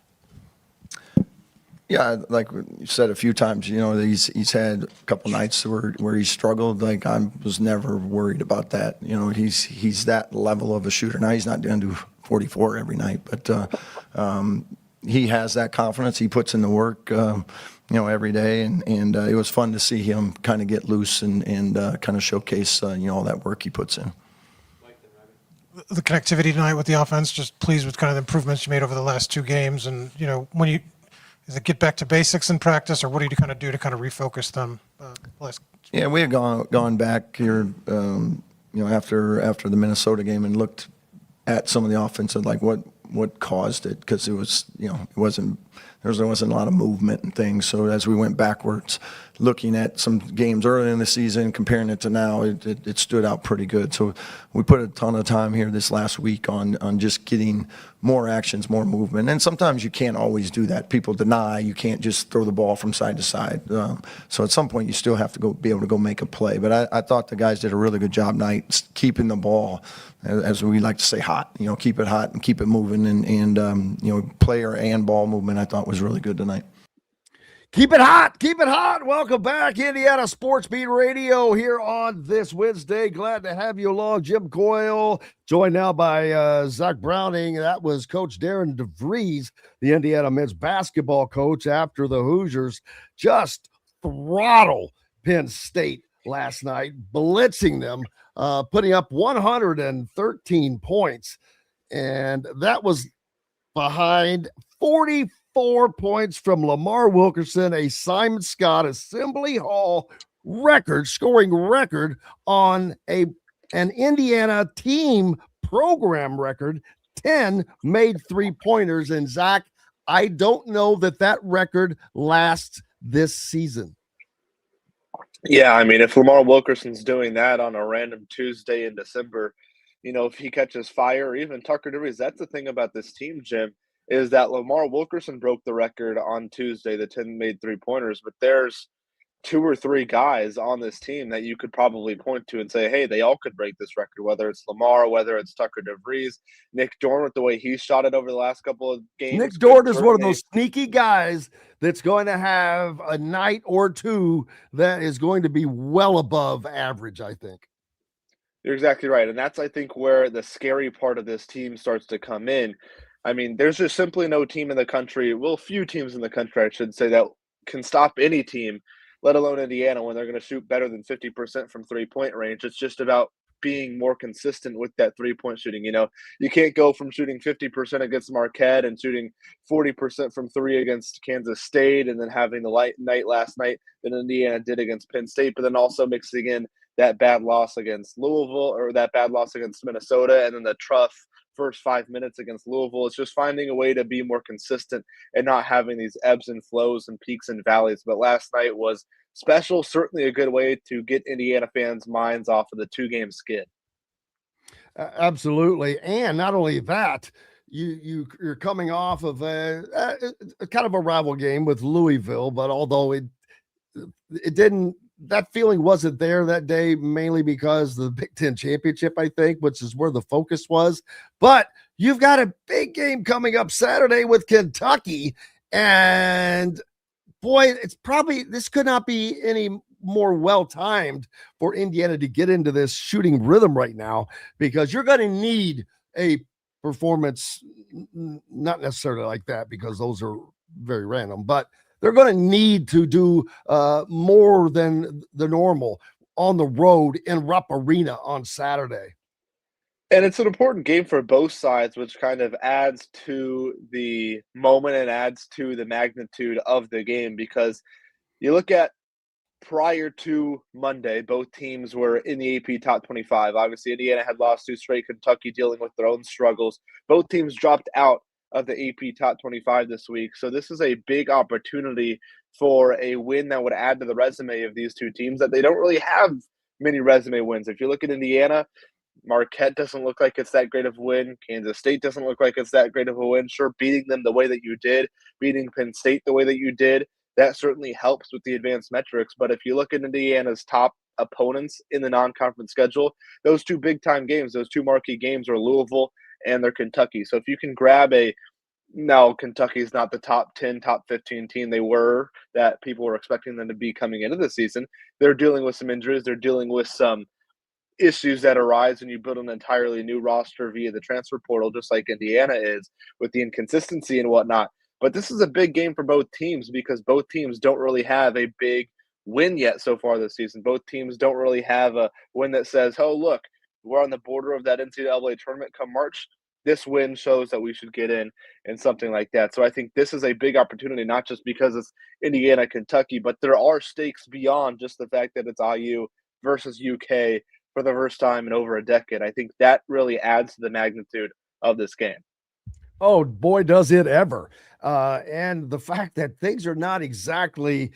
Yeah, like you said a few times, he's had a couple nights where he struggled. Like, I was never worried about that. He's that level of a shooter. Now he's not going to do 44 every night, but he has that confidence. He puts in the work, every day, and it was fun to see him kind of get loose and kind of showcase, all that work he puts in. The connectivity tonight with the offense, just pleased with kind of the improvements you made over the last 2 games. And, is it get back to basics in practice, or what do you kind of do to kind of refocus them? Yeah, we had gone back here, after the Minnesota game and looked at some of the offense and like what caused it, because it was, there wasn't a lot of movement and things. So as we went backwards, looking at some games early in the season, comparing it to now, it stood out pretty good. So we put a ton of time here this last week on just getting more actions, more movement. And sometimes you can't always do that. People deny you can't just throw the ball from side to side. So at some point you still have to be able to go make a play. But I thought the guys did a really good job tonight keeping the ball, as we like to say, hot. Keep it hot and keep it moving. And player and ball movement I thought was really good tonight. Keep it hot. Keep it hot. Welcome back, Indiana Sports Beat Radio here on this Wednesday. Glad to have you along. Jim Coyle, joined now by Zach Browning. That was Coach Darren DeVries, the Indiana men's basketball coach, after the Hoosiers just throttle Penn State last night, blitzing them, putting up 113 points. And that was behind 44 34 points from Lamar Wilkerson, a Simon Scott Assembly Hall scoring record on an Indiana team program record, 10 made three-pointers. And Zach, I don't know that record lasts this season. Yeah, I mean, if Lamar Wilkerson's doing that on a random Tuesday in December, if he catches fire, or even Tucker DeVries, that's the thing about this team, Jim, is that Lamar Wilkerson broke the record on Tuesday, the 10 made three-pointers, but there's 2 or 3 guys on this team that you could probably point to and say, hey, they all could break this record, whether it's Lamar, whether it's Tucker DeVries, Nick Dorn with the way he's shot it over the last couple of games. Nick Dorn is one of those sneaky guys that's going to have a night or two that is going to be well above average, I think. You're exactly right. And that's, I think, where the scary part of this team starts to come in. I mean, there's just simply no team in the country, well, few teams in the country, I should say, that can stop any team, let alone Indiana, when they're going to shoot better than 50% from three-point range. It's just about being more consistent with that three-point shooting. You can't go from shooting 50% against Marquette and shooting 40% from three against Kansas State and then having the light night last night that Indiana did against Penn State, but then also mixing in that bad loss against Louisville or that bad loss against Minnesota and then the tough first 5 minutes against Louisville. It's just finding a way to be more consistent and not having these ebbs and flows and peaks and valleys. But last night was special, certainly a good way to get Indiana fans' minds off of the 2-game skid. Absolutely. And not only that, you're coming off of a kind of a rival game with Louisville, but although it didn't, that feeling wasn't there that day, mainly because the Big Ten championship, I think, which is where the focus was. But you've got a big game coming up Saturday with Kentucky. And boy, this could not be any more well-timed for Indiana to get into this shooting rhythm right now, because you're going to need a performance, not necessarily like that, because those are very random, but they're going to need to do more than the normal on the road in Rupp Arena on Saturday. And it's an important game for both sides, which kind of adds to the moment and adds to the magnitude of the game, because you look at prior to Monday, both teams were in the AP top 25. Obviously, Indiana had lost 2 straight, Kentucky dealing with their own struggles. Both teams dropped out of the AP top 25 this week. So this is a big opportunity for a win that would add to the resume of these two teams that they don't really have many resume wins. If you look at Indiana, Marquette doesn't look like it's that great of a win. Kansas State doesn't look like it's that great of a win. Sure, beating them the way that you did, beating Penn State the way that you did, that certainly helps with the advanced metrics. But if you look at Indiana's top opponents in the non-conference schedule, those 2 big-time games, those 2 marquee games are Louisville and they're Kentucky. So if you can grab now Kentucky's not the top 10, top 15 team they were, that people were expecting them to be coming into the season. They're dealing with some injuries. They're dealing with some issues that arise when you build an entirely new roster via the transfer portal, just like Indiana is, with the inconsistency and whatnot. But this is a big game for both teams, because both teams don't really have a big win yet so far this season. Both teams don't really have a win that says, oh, look, we're on the border of that NCAA tournament come March. This win shows that we should get in and something like that. So I think this is a big opportunity, not just because it's Indiana, Kentucky, but there are stakes beyond just the fact that it's IU versus UK for the first time in over a decade. I think that really adds to the magnitude of this game. Oh, boy, does it ever. And the fact that things are not exactly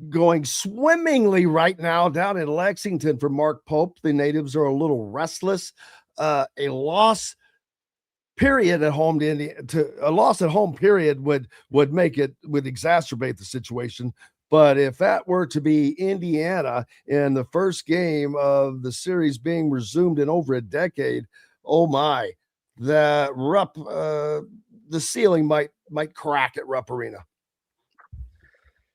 going swimmingly right now down in Lexington for Mark Pope. The natives are a little restless. A loss period at home a loss at home period would exacerbate the situation. But if that were to be Indiana in the first game of the series being resumed in over a decade, oh my, the ceiling might crack at Rupp Arena.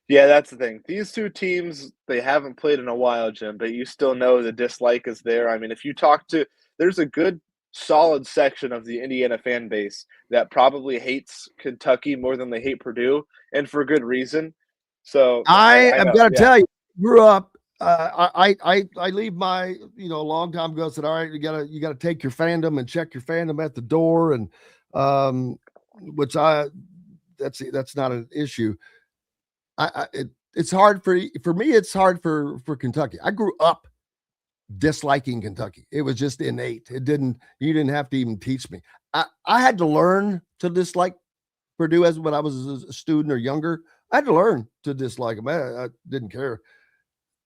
Yeah, that's the thing. These two teams, they haven't played in a while, Jim, but you still know the dislike is there. I mean, if you talk to, there's a good solid section of the Indiana fan base that probably hates Kentucky more than they hate Purdue, and for good reason. So I've got to tell you, grew up. I leave my, a long time ago said, all right, you gotta take your fandom and check your fandom at the door, and which I that's not an issue. It's hard for me. It's hard for Kentucky. I grew up disliking Kentucky. It was just innate. You didn't have to even teach me. I had to learn to dislike Purdue when I was a student or younger. I had to learn to dislike them. I didn't care.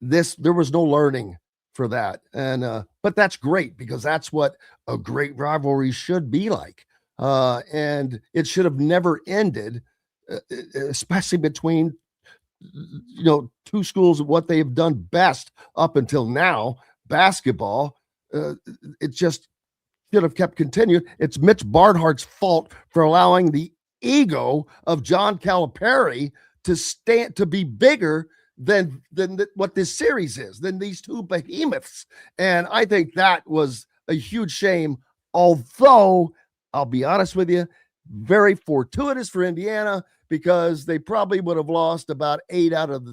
There was no learning for that. And but that's great, because that's what a great rivalry should be like. And it should have never ended, especially between two schools of what they have done best up until now, basketball. It just should have kept continuing. It's Mitch Barnhart's fault for allowing the ego of John Calipari to be bigger than what this series is, than these two behemoths. And I think that was a huge shame, although I'll be honest with you, very fortuitous for Indiana, because they probably would have lost about 8 out of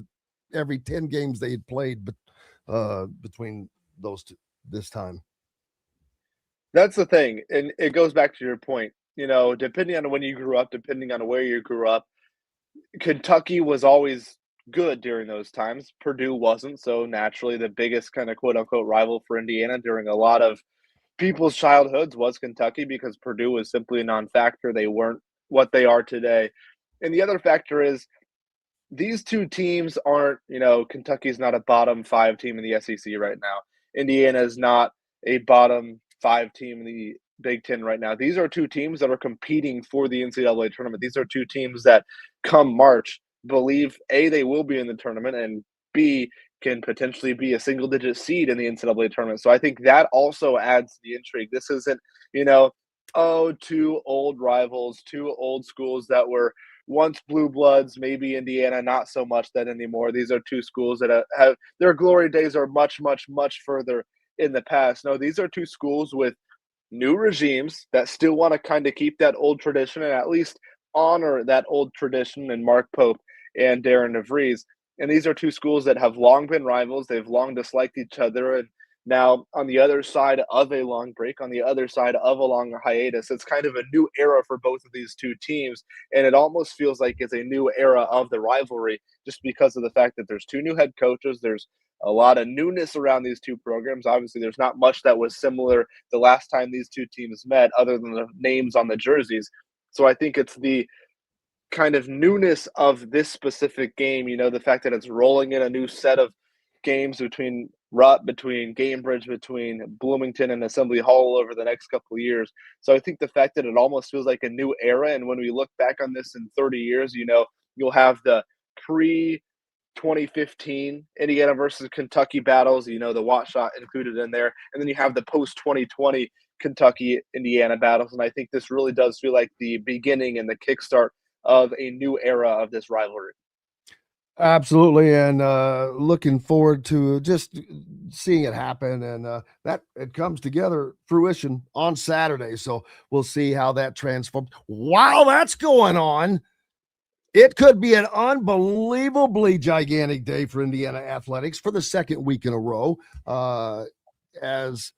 every 10 games they had played between those two this time. That's the thing. And it goes back to your point, depending on when you grew up, depending on where you grew up, Kentucky was always good during those times. Purdue wasn't. So naturally, the biggest kind of quote unquote rival for Indiana during a lot of people's childhoods was Kentucky, because Purdue was simply a non-factor. They weren't what they are today. And the other factor is these two teams aren't, Kentucky's not a bottom 5 team in the SEC right now. Indiana is not a bottom 5 team in the Big Ten right now. These are two teams that are competing for the NCAA tournament. These are two teams that come March believe, A, they will be in the tournament, and B, can potentially be a single-digit seed in the NCAA tournament. So I think that also adds to the intrigue. This isn't, two old rivals, two old schools that were once blue bloods, maybe Indiana, not so much that anymore. These are two schools that have their glory days are much, much, much further in the past. No, these are two schools with new regimes that still want to kind of keep that old tradition and at least honor that old tradition, and Mark Pope and Darren DeVries. And these are two schools that have long been rivals. They've long disliked each other. And now on the other side of a long break, on the other side of a long hiatus, it's kind of a new era for both of these two teams. And it almost feels like it's a new era of the rivalry, just because of the fact that there's two new head coaches. There's a lot of newness around these two programs. Obviously, there's not much that was similar the last time these two teams met, other than the names on the jerseys. So I think it's the kind of newness of this specific game, the fact that it's rolling in a new set of games between Rupp, between Cambridge, between Bloomington and Assembly Hall over the next couple of years. So I think the fact that it almost feels like a new era, and when we look back on this in 30 years, you'll have the pre-2015 Indiana versus Kentucky battles, the Watt shot included in there, and then you have the post-2020 Kentucky-Indiana battles. And I think this really does feel like the beginning and the kickstart of a new era of this rivalry. Absolutely. And looking forward to just seeing it happen. And that it comes together, fruition on Saturday. So we'll see how that transforms. While that's going on, it could be an unbelievably gigantic day for Indiana athletics for the second week in a row, as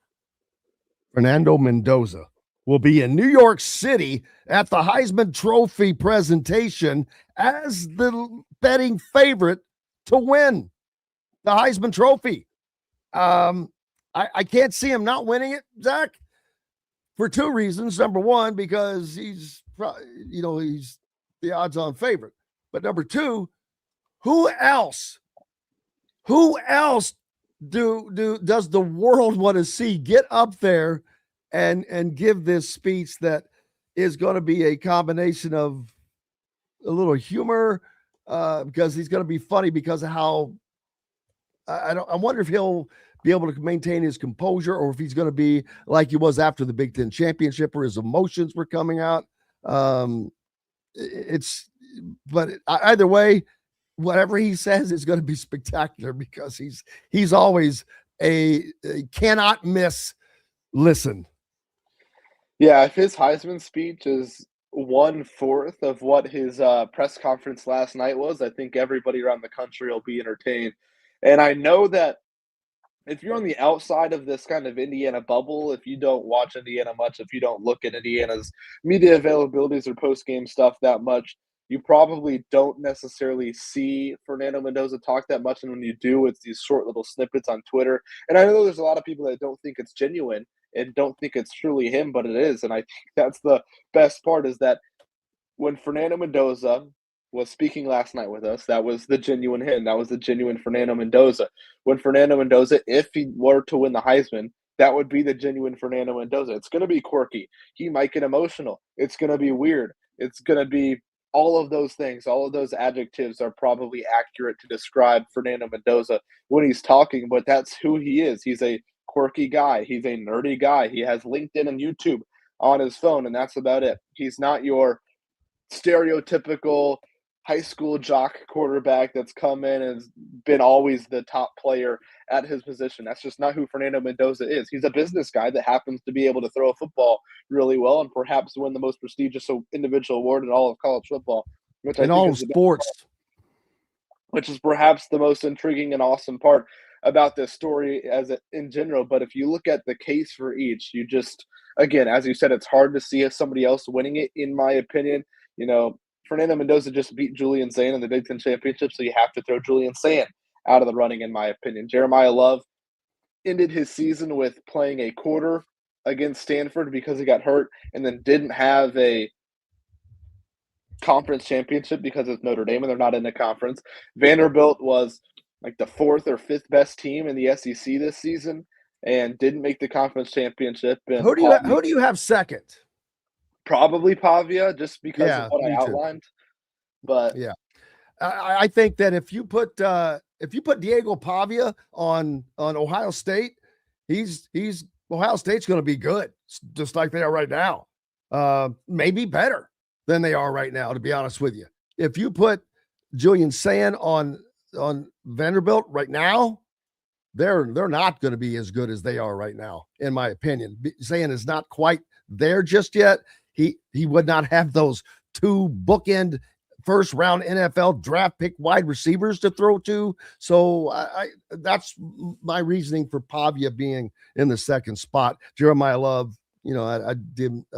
Fernando Mendoza will be in New York City at the Heisman Trophy presentation as the betting favorite to win the Heisman Trophy. I can't see him not winning it, Zach, for two reasons. Number one, because he's the odds-on favorite. But number two, who else does the world want to see get up there and give this speech that is going to be a combination of a little humor, because he's going to be funny because of how I wonder if he'll be able to maintain his composure, or if he's going to be like he was after the Big Ten championship, where his emotions were coming out. But either way, whatever he says is going to be spectacular, because he's always a cannot miss listen. Yeah, if his Heisman speech is 1/4 of what his press conference last night was, I think everybody around the country will be entertained. And I know that if you're on the outside of this kind of Indiana bubble, if you don't watch Indiana much, if you don't look at Indiana's media availabilities or post-game stuff that much, you probably don't necessarily see Fernando Mendoza talk that much, and when you do, it's these short little snippets on Twitter. And I know there's a lot of people that don't think it's genuine and don't think it's truly him, but it is. And I think that's the best part, is that when Fernando Mendoza was speaking last night with us, that was the genuine him. That was the genuine Fernando Mendoza. When Fernando Mendoza, if he were to win the Heisman, that would be the genuine Fernando Mendoza. It's going to be quirky. He might get emotional. It's going to be weird. It's going to be all of those things. All of those adjectives are probably accurate to describe Fernando Mendoza when he's talking, but that's who he is. He's a quirky guy. He's a nerdy guy. He has LinkedIn and YouTube on his phone, and that's about it. He's not your stereotypical high school jock quarterback that's come in and has been always the top player at his position. That's just not who Fernando Mendoza is. He's a business guy that happens to be able to throw a football really well and perhaps win the most prestigious individual award in all of college football, which I In think all is of sports. which is perhaps the most intriguing and awesome part about this story in general. But if you look at the case for each, you just, again, as you said, it's hard to see somebody else winning it, in my opinion. You know, Fernando Mendoza just beat Julian Sinn in the Big Ten Championship, so you have to throw Julian Sinn out of the running, in my opinion. Jeremiah Love ended his season with playing a quarter against Stanford because he got hurt, and then didn't have a conference championship because it's Notre Dame and they're not in the conference. Vanderbilt was like the 4th or 5th best team in the SEC this season and didn't make the conference championship. And Who do you have second? Probably Pavia, just because of what I me too. outlined. But yeah, I think that if you put Diego Pavia on Ohio State, Ohio State's going to be good, just like they are right now. Maybe better than they are right now, to be honest with you. If you put Julian Sand on Vanderbilt right now, they're not going to be as good as they are right now, in my opinion. Sand is not quite there just yet. He would not have those 2 bookend first round NFL draft pick wide receivers to throw to. So that's my reasoning for Pavia being in the second spot. Jeremiah Love, I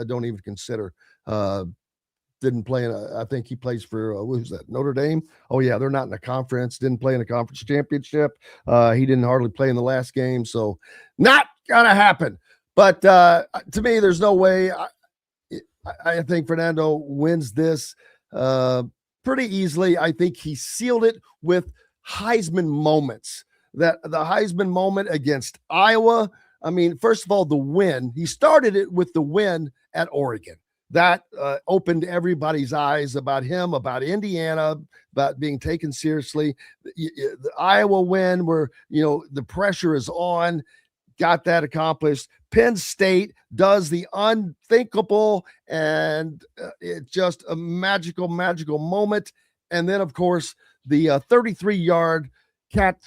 don't even consider. Didn't play I think he plays for who's that? Notre Dame. Oh yeah, they're not in the conference. Didn't play in the conference championship. He didn't hardly play in the last game, so not gonna happen. But to me, there's no way. I think Fernando wins this pretty easily. I think he sealed it with Heisman moments. That the Heisman moment against Iowa. I mean, first of all, the win. He started it with the win at Oregon. That opened everybody's eyes about him, about Indiana, about being taken seriously. The Iowa win, where the pressure is on, got that accomplished. Penn State does the unthinkable, and it's just a magical moment. And then, of course, the 33-yard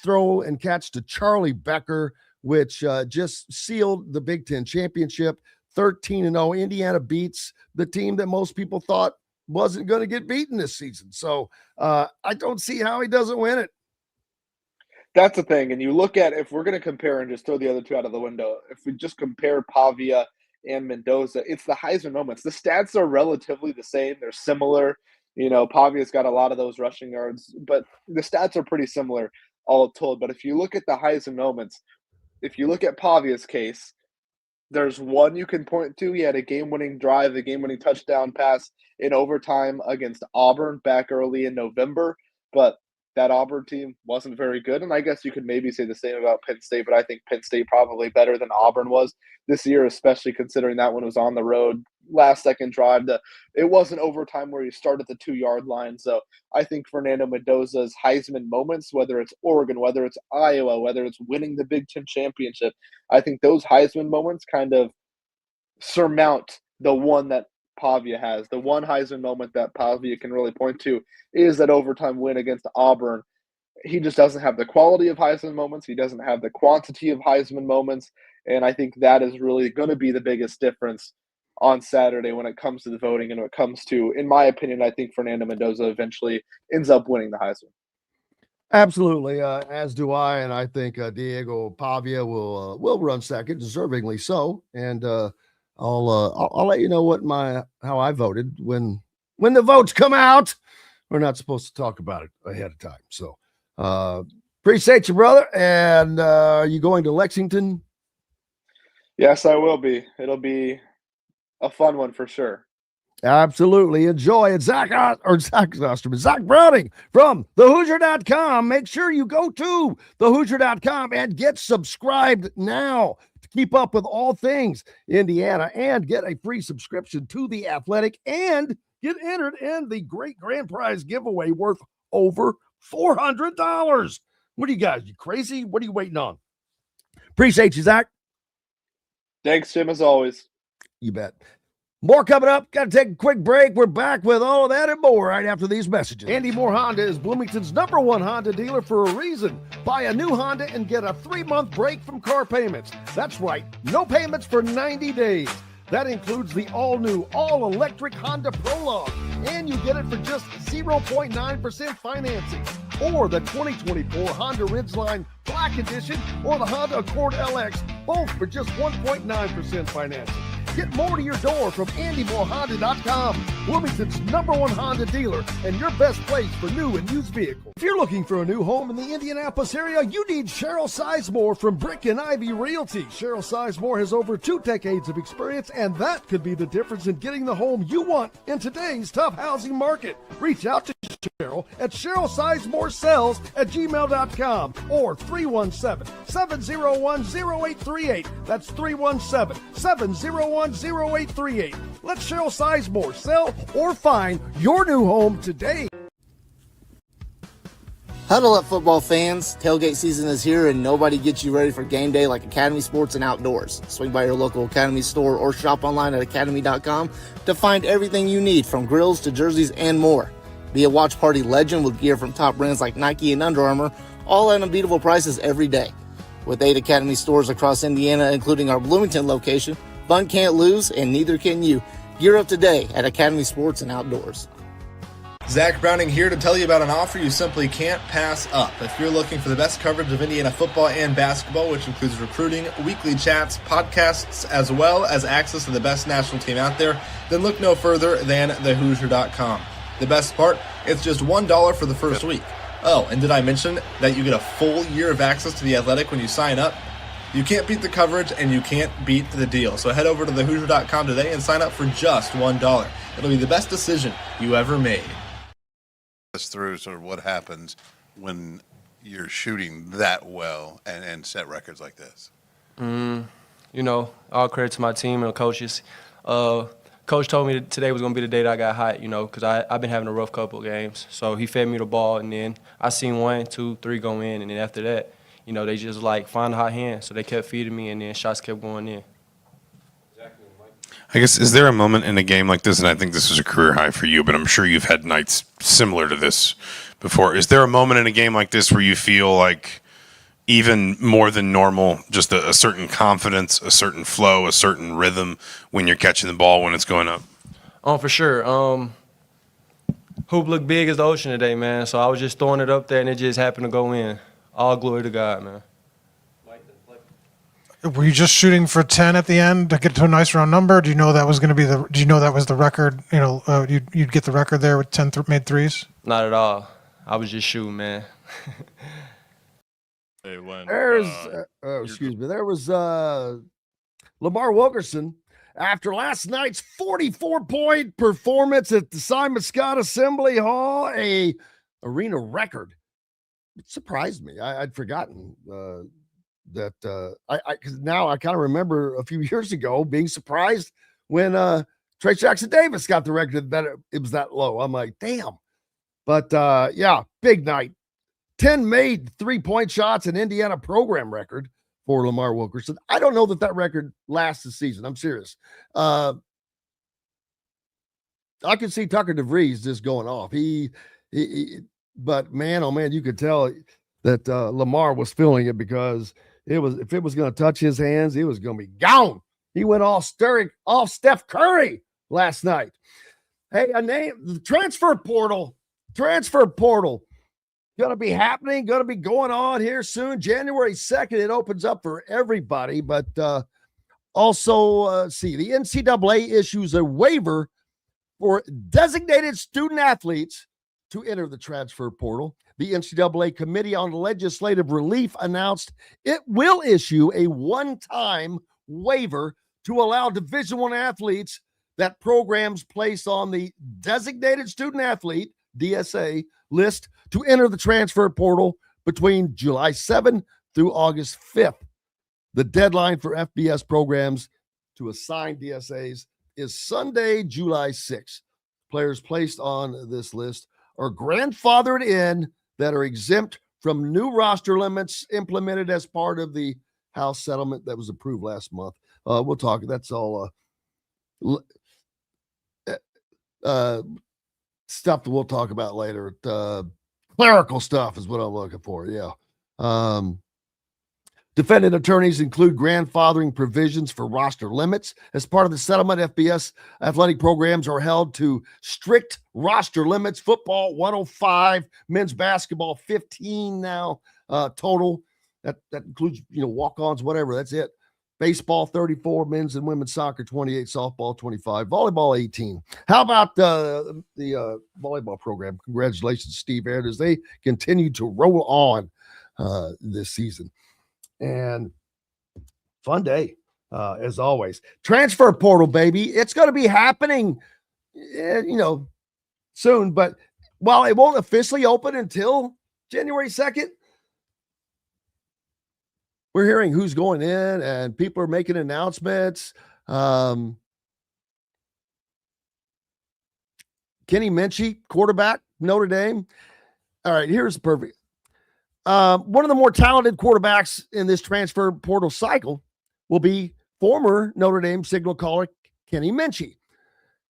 throw and catch to Charlie Becker, which just sealed the Big Ten championship. 13-0. Indiana beats the team that most people thought wasn't going to get beaten this season. So I don't see how he doesn't win it. That's the thing. And you look at, if we're going to compare and just throw the other two out of the window, if we just compare Pavia and Mendoza, it's the Heisman moments. The stats are relatively the same. They're similar. Pavia's got a lot of those rushing yards, but the stats are pretty similar all told. But if you look at the Heisman moments, if you look at Pavia's case, there's one you can point to. He had a game-winning drive, a game-winning touchdown pass in overtime against Auburn back early in November, but that Auburn team wasn't very good. And I guess you could maybe say the same about Penn State, but I think Penn State probably better than Auburn was this year, especially considering that one was on the road. Last-second drive. It wasn't overtime where you start at the 2-yard line. So I think Fernando Mendoza's Heisman moments, whether it's Oregon, whether it's Iowa, whether it's winning the Big Ten championship, I think those Heisman moments kind of surmount the one that Pavia has. The one Heisman moment that Pavia can really point to is that overtime win against Auburn. He just doesn't have the quality of Heisman moments. He doesn't have the quantity of Heisman moments. And I think that is really going to be the biggest difference on Saturday when it comes to the voting and when it comes to, in my opinion, I think Fernando Mendoza eventually ends up winning the Heisman. Absolutely, as do I, and I think Diego Pavia will run second, deservingly so. And I'll let you know how I voted when when the votes come out. We're not supposed to talk about it ahead of time. So appreciate you, brother. And are you going to Lexington? Yes, I will be. It'll be a fun one for sure. Absolutely. Enjoy it. Zach Osterman, Zach Browning from thehoosier.com. Make sure you go to thehoosier.com and get subscribed now to keep up with all things Indiana and get a free subscription to The Athletic and get entered in the great grand prize giveaway worth over $400. What are you guys? You crazy? What are you waiting on? Appreciate you, Zach. Thanks, Jim, as always. You bet. More coming up. Got to take a quick break. We're back with all of that and more right after these messages. Andy Moore Honda is Bloomington's #1 Honda dealer for a reason. Buy a new Honda and get a 3-month break from car payments. That's right. No payments for 90 days. That includes the all-new, all-electric Honda Prologue. And you get it for just 0.9% financing. Or the 2024 Honda Ridgeline Black Edition or the Honda Accord LX, both for just 1.9% financing. Get more to your door from AndyMooreHonda.com, Bloomington's #1 Honda dealer and your best place for new and used vehicles. If you're looking for a new home in the Indianapolis area, you need Cheryl Sizemore from Brick and Ivy Realty. Cheryl Sizemore has over 2 decades of experience, and that could be the difference in getting the home you want in today's tough housing market. Reach out to Cheryl at CherylSizemore@gmail.com or 317-701-0838. That's 317-701-0838. Let Cheryl Sizemore sell or find your new home today. Huddle up, football fans. Tailgate season is here, and nobody gets you ready for game day like Academy Sports and Outdoors. Swing by your local Academy store or shop online at academy.com to find everything you need, from grills to jerseys and more. Be a watch party legend with gear from top brands like Nike and Under Armour, all at unbeatable prices every day. With 8 Academy stores across Indiana, including our Bloomington location, fun can't lose, and neither can you. Gear up today at Academy Sports and Outdoors. Zach Browning here to tell you about an offer you simply can't pass up. If you're looking for the best coverage of Indiana football and basketball, which includes recruiting, weekly chats, podcasts, as well as access to the best national team out there, then look no further than thehoosier.com. The best part, it's just $1 for the first week. Oh, and did I mention that you get a full year of access to The Athletic when you sign up? You can't beat the coverage, and you can't beat the deal. So head over to thehoosier.com today and sign up for just $1. It'll be the best decision you ever made. Us through sort of what happens when you're shooting that well and set records like this. You know, all credit to my team and coaches. Coach told me that today was going to be the day that I got hot, you know, because I've been having a rough couple of games. So he fed me the ball, and then I seen 1, 2, 3 go in, and then after that, you know, they just like find a hot hand. So they kept feeding me, and then shots kept going in. I guess, is there a moment in a game like this, and I think this is a career high for you, but I'm sure you've had nights similar to this before. Is there a moment in a game like this where you feel like even more than normal, just a certain confidence, a certain flow, a certain rhythm when you're catching the ball when it's going up? Oh, for sure. Hoop looked big as the ocean today, man. So I was just throwing it up there, and it just happened to go in. All glory to God, man. Were you just shooting for 10 at the end to get to a nice round number? Do you know that was going to be do you know that was the record? You know, you'd get the record there with 10 made threes? Not at all. I was just shooting, man. There was Lamar Wilkerson after last night's 44-point performance at the Simon Scott Assembly Hall, a arena record. It surprised me. I'd forgotten that because now I kind of remember a few years ago being surprised when Trace Jackson Davis got the record that it was that low. I'm like, damn. But yeah, big night. 10 made 3-point shots, an Indiana program record for Lamar Wilkerson. I don't know that record lasts the season. I'm serious. I could see Tucker DeVries just going off. But man, oh man, you could tell that Lamar was feeling it, because if it was going to touch his hands, it was going to be gone. He went off Steph Curry last night. Hey, the transfer portal going to be happening, going to be going on here soon. January 2nd, it opens up for everybody, but also the NCAA issues a waiver for designated student athletes to enter the transfer portal. The NCAA Committee on Legislative Relief announced it will issue a one-time waiver to allow Division I athletes that programs place on the designated student athlete, DSA, list to enter the transfer portal between July 7th through August 5th. The deadline for FBS programs to assign DSAs is Sunday, July 6th. Players placed on this list are grandfathered in that are exempt from new roster limits implemented as part of the House settlement that was approved last month. We'll talk. That's all stuff that we'll talk about later. Clerical stuff is what I'm looking for. Yeah. Defendant attorneys include grandfathering provisions for roster limits. As part of the settlement, FBS athletic programs are held to strict roster limits. Football, 105, men's basketball, 15 now total. That includes, walk-ons, whatever. That's it. Baseball, 34, men's and women's soccer, 28, softball, 25, volleyball, 18. How about the volleyball program? Congratulations, Steve Aird, as they continue to roll on this season. And fun day, as always. Transfer portal, baby. It's going to be happening, soon. But while it won't officially open until January 2nd, we're hearing who's going in, and people are making announcements. Kenny Minchie, quarterback, Notre Dame. All right, here's the perfect. One of the more talented quarterbacks in this transfer portal cycle will be former Notre Dame signal caller Kenny Minchie,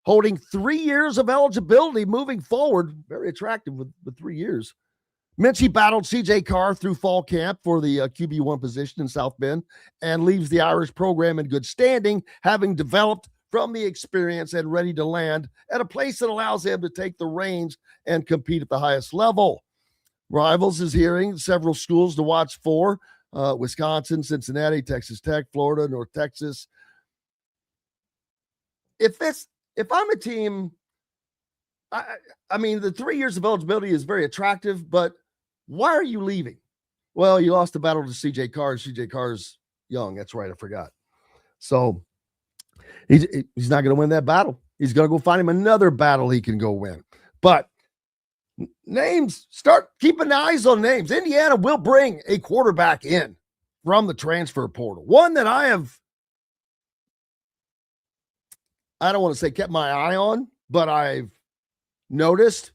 holding 3 years of eligibility moving forward. Very attractive with 3 years. Minchie battled C.J. Carr through fall camp for the QB1 position in South Bend and leaves the Irish program in good standing, having developed from the experience and ready to land at a place that allows him to take the reins and compete at the highest level. Rivals is hearing several schools to watch for, Wisconsin, Cincinnati, Texas Tech, Florida, North Texas. If I'm a team, I mean, the 3 years of eligibility is very attractive, but why are you leaving? Well, you lost the battle to C.J. Carr. C.J. Carr's young. That's right. I forgot. So he's not going to win that battle. He's going to go find him another battle he can go win. But names, start keeping eyes on names. Indiana will bring a quarterback in from the transfer portal. One that I don't want to say kept my eye on, but I've noticed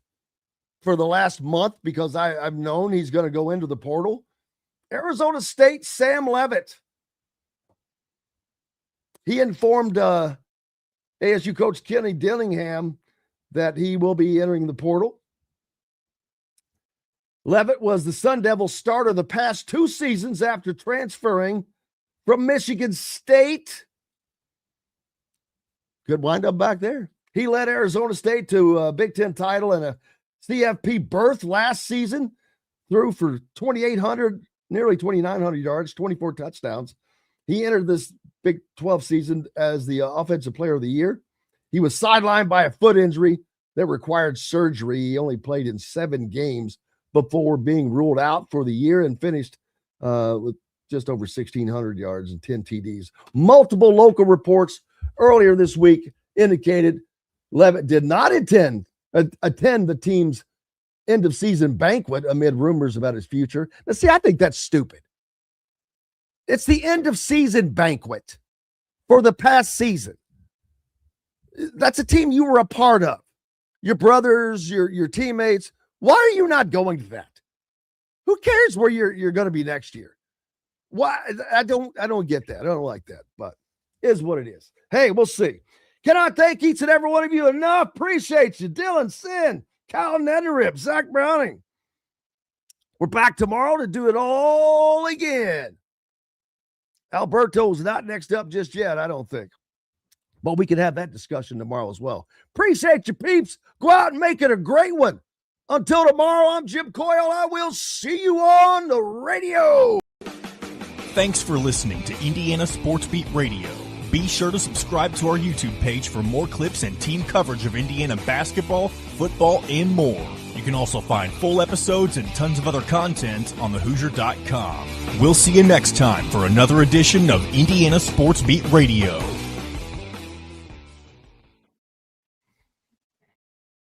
for the last month because I've known he's going to go into the portal. Arizona State, Sam Leavitt. He informed ASU coach Kenny Dillingham that he will be entering the portal. Leavitt was the Sun Devils starter the past 2 seasons after transferring from Michigan State. Good windup back there. He led Arizona State to a Big Ten title and a CFP berth last season, threw for 2,800, nearly 2,900 yards, 24 touchdowns. He entered this Big 12 season as the Offensive Player of the Year. He was sidelined by a foot injury that required surgery. He only played in 7 games before being ruled out for the year and finished with just over 1,600 yards and 10 TDs. Multiple local reports earlier this week indicated Leavitt did not attend the team's end-of-season banquet amid rumors about his future. Now, see, I think that's stupid. It's the end-of-season banquet for the past season. That's a team you were a part of. Your brothers, your teammates. Why are you not going to that? Who cares where you're going to be next year? Why? I don't get that. I don't like that, but it is what it is. Hey, we'll see. Cannot thank each and every one of you enough. Appreciate you. Dylan Sinn, Kyle Neddenriep, Zach Browning. We're back tomorrow to do it all again. Alberto's not next up just yet, I don't think. But we can have that discussion tomorrow as well. Appreciate you, peeps. Go out and make it a great one. Until tomorrow, I'm Jim Coyle. I will see you on the radio. Thanks for listening to Indiana Sports Beat Radio. Be sure to subscribe to our YouTube page for more clips and team coverage of Indiana basketball, football, and more. You can also find full episodes and tons of other content on thehoosier.com. We'll see you next time for another edition of Indiana Sports Beat Radio.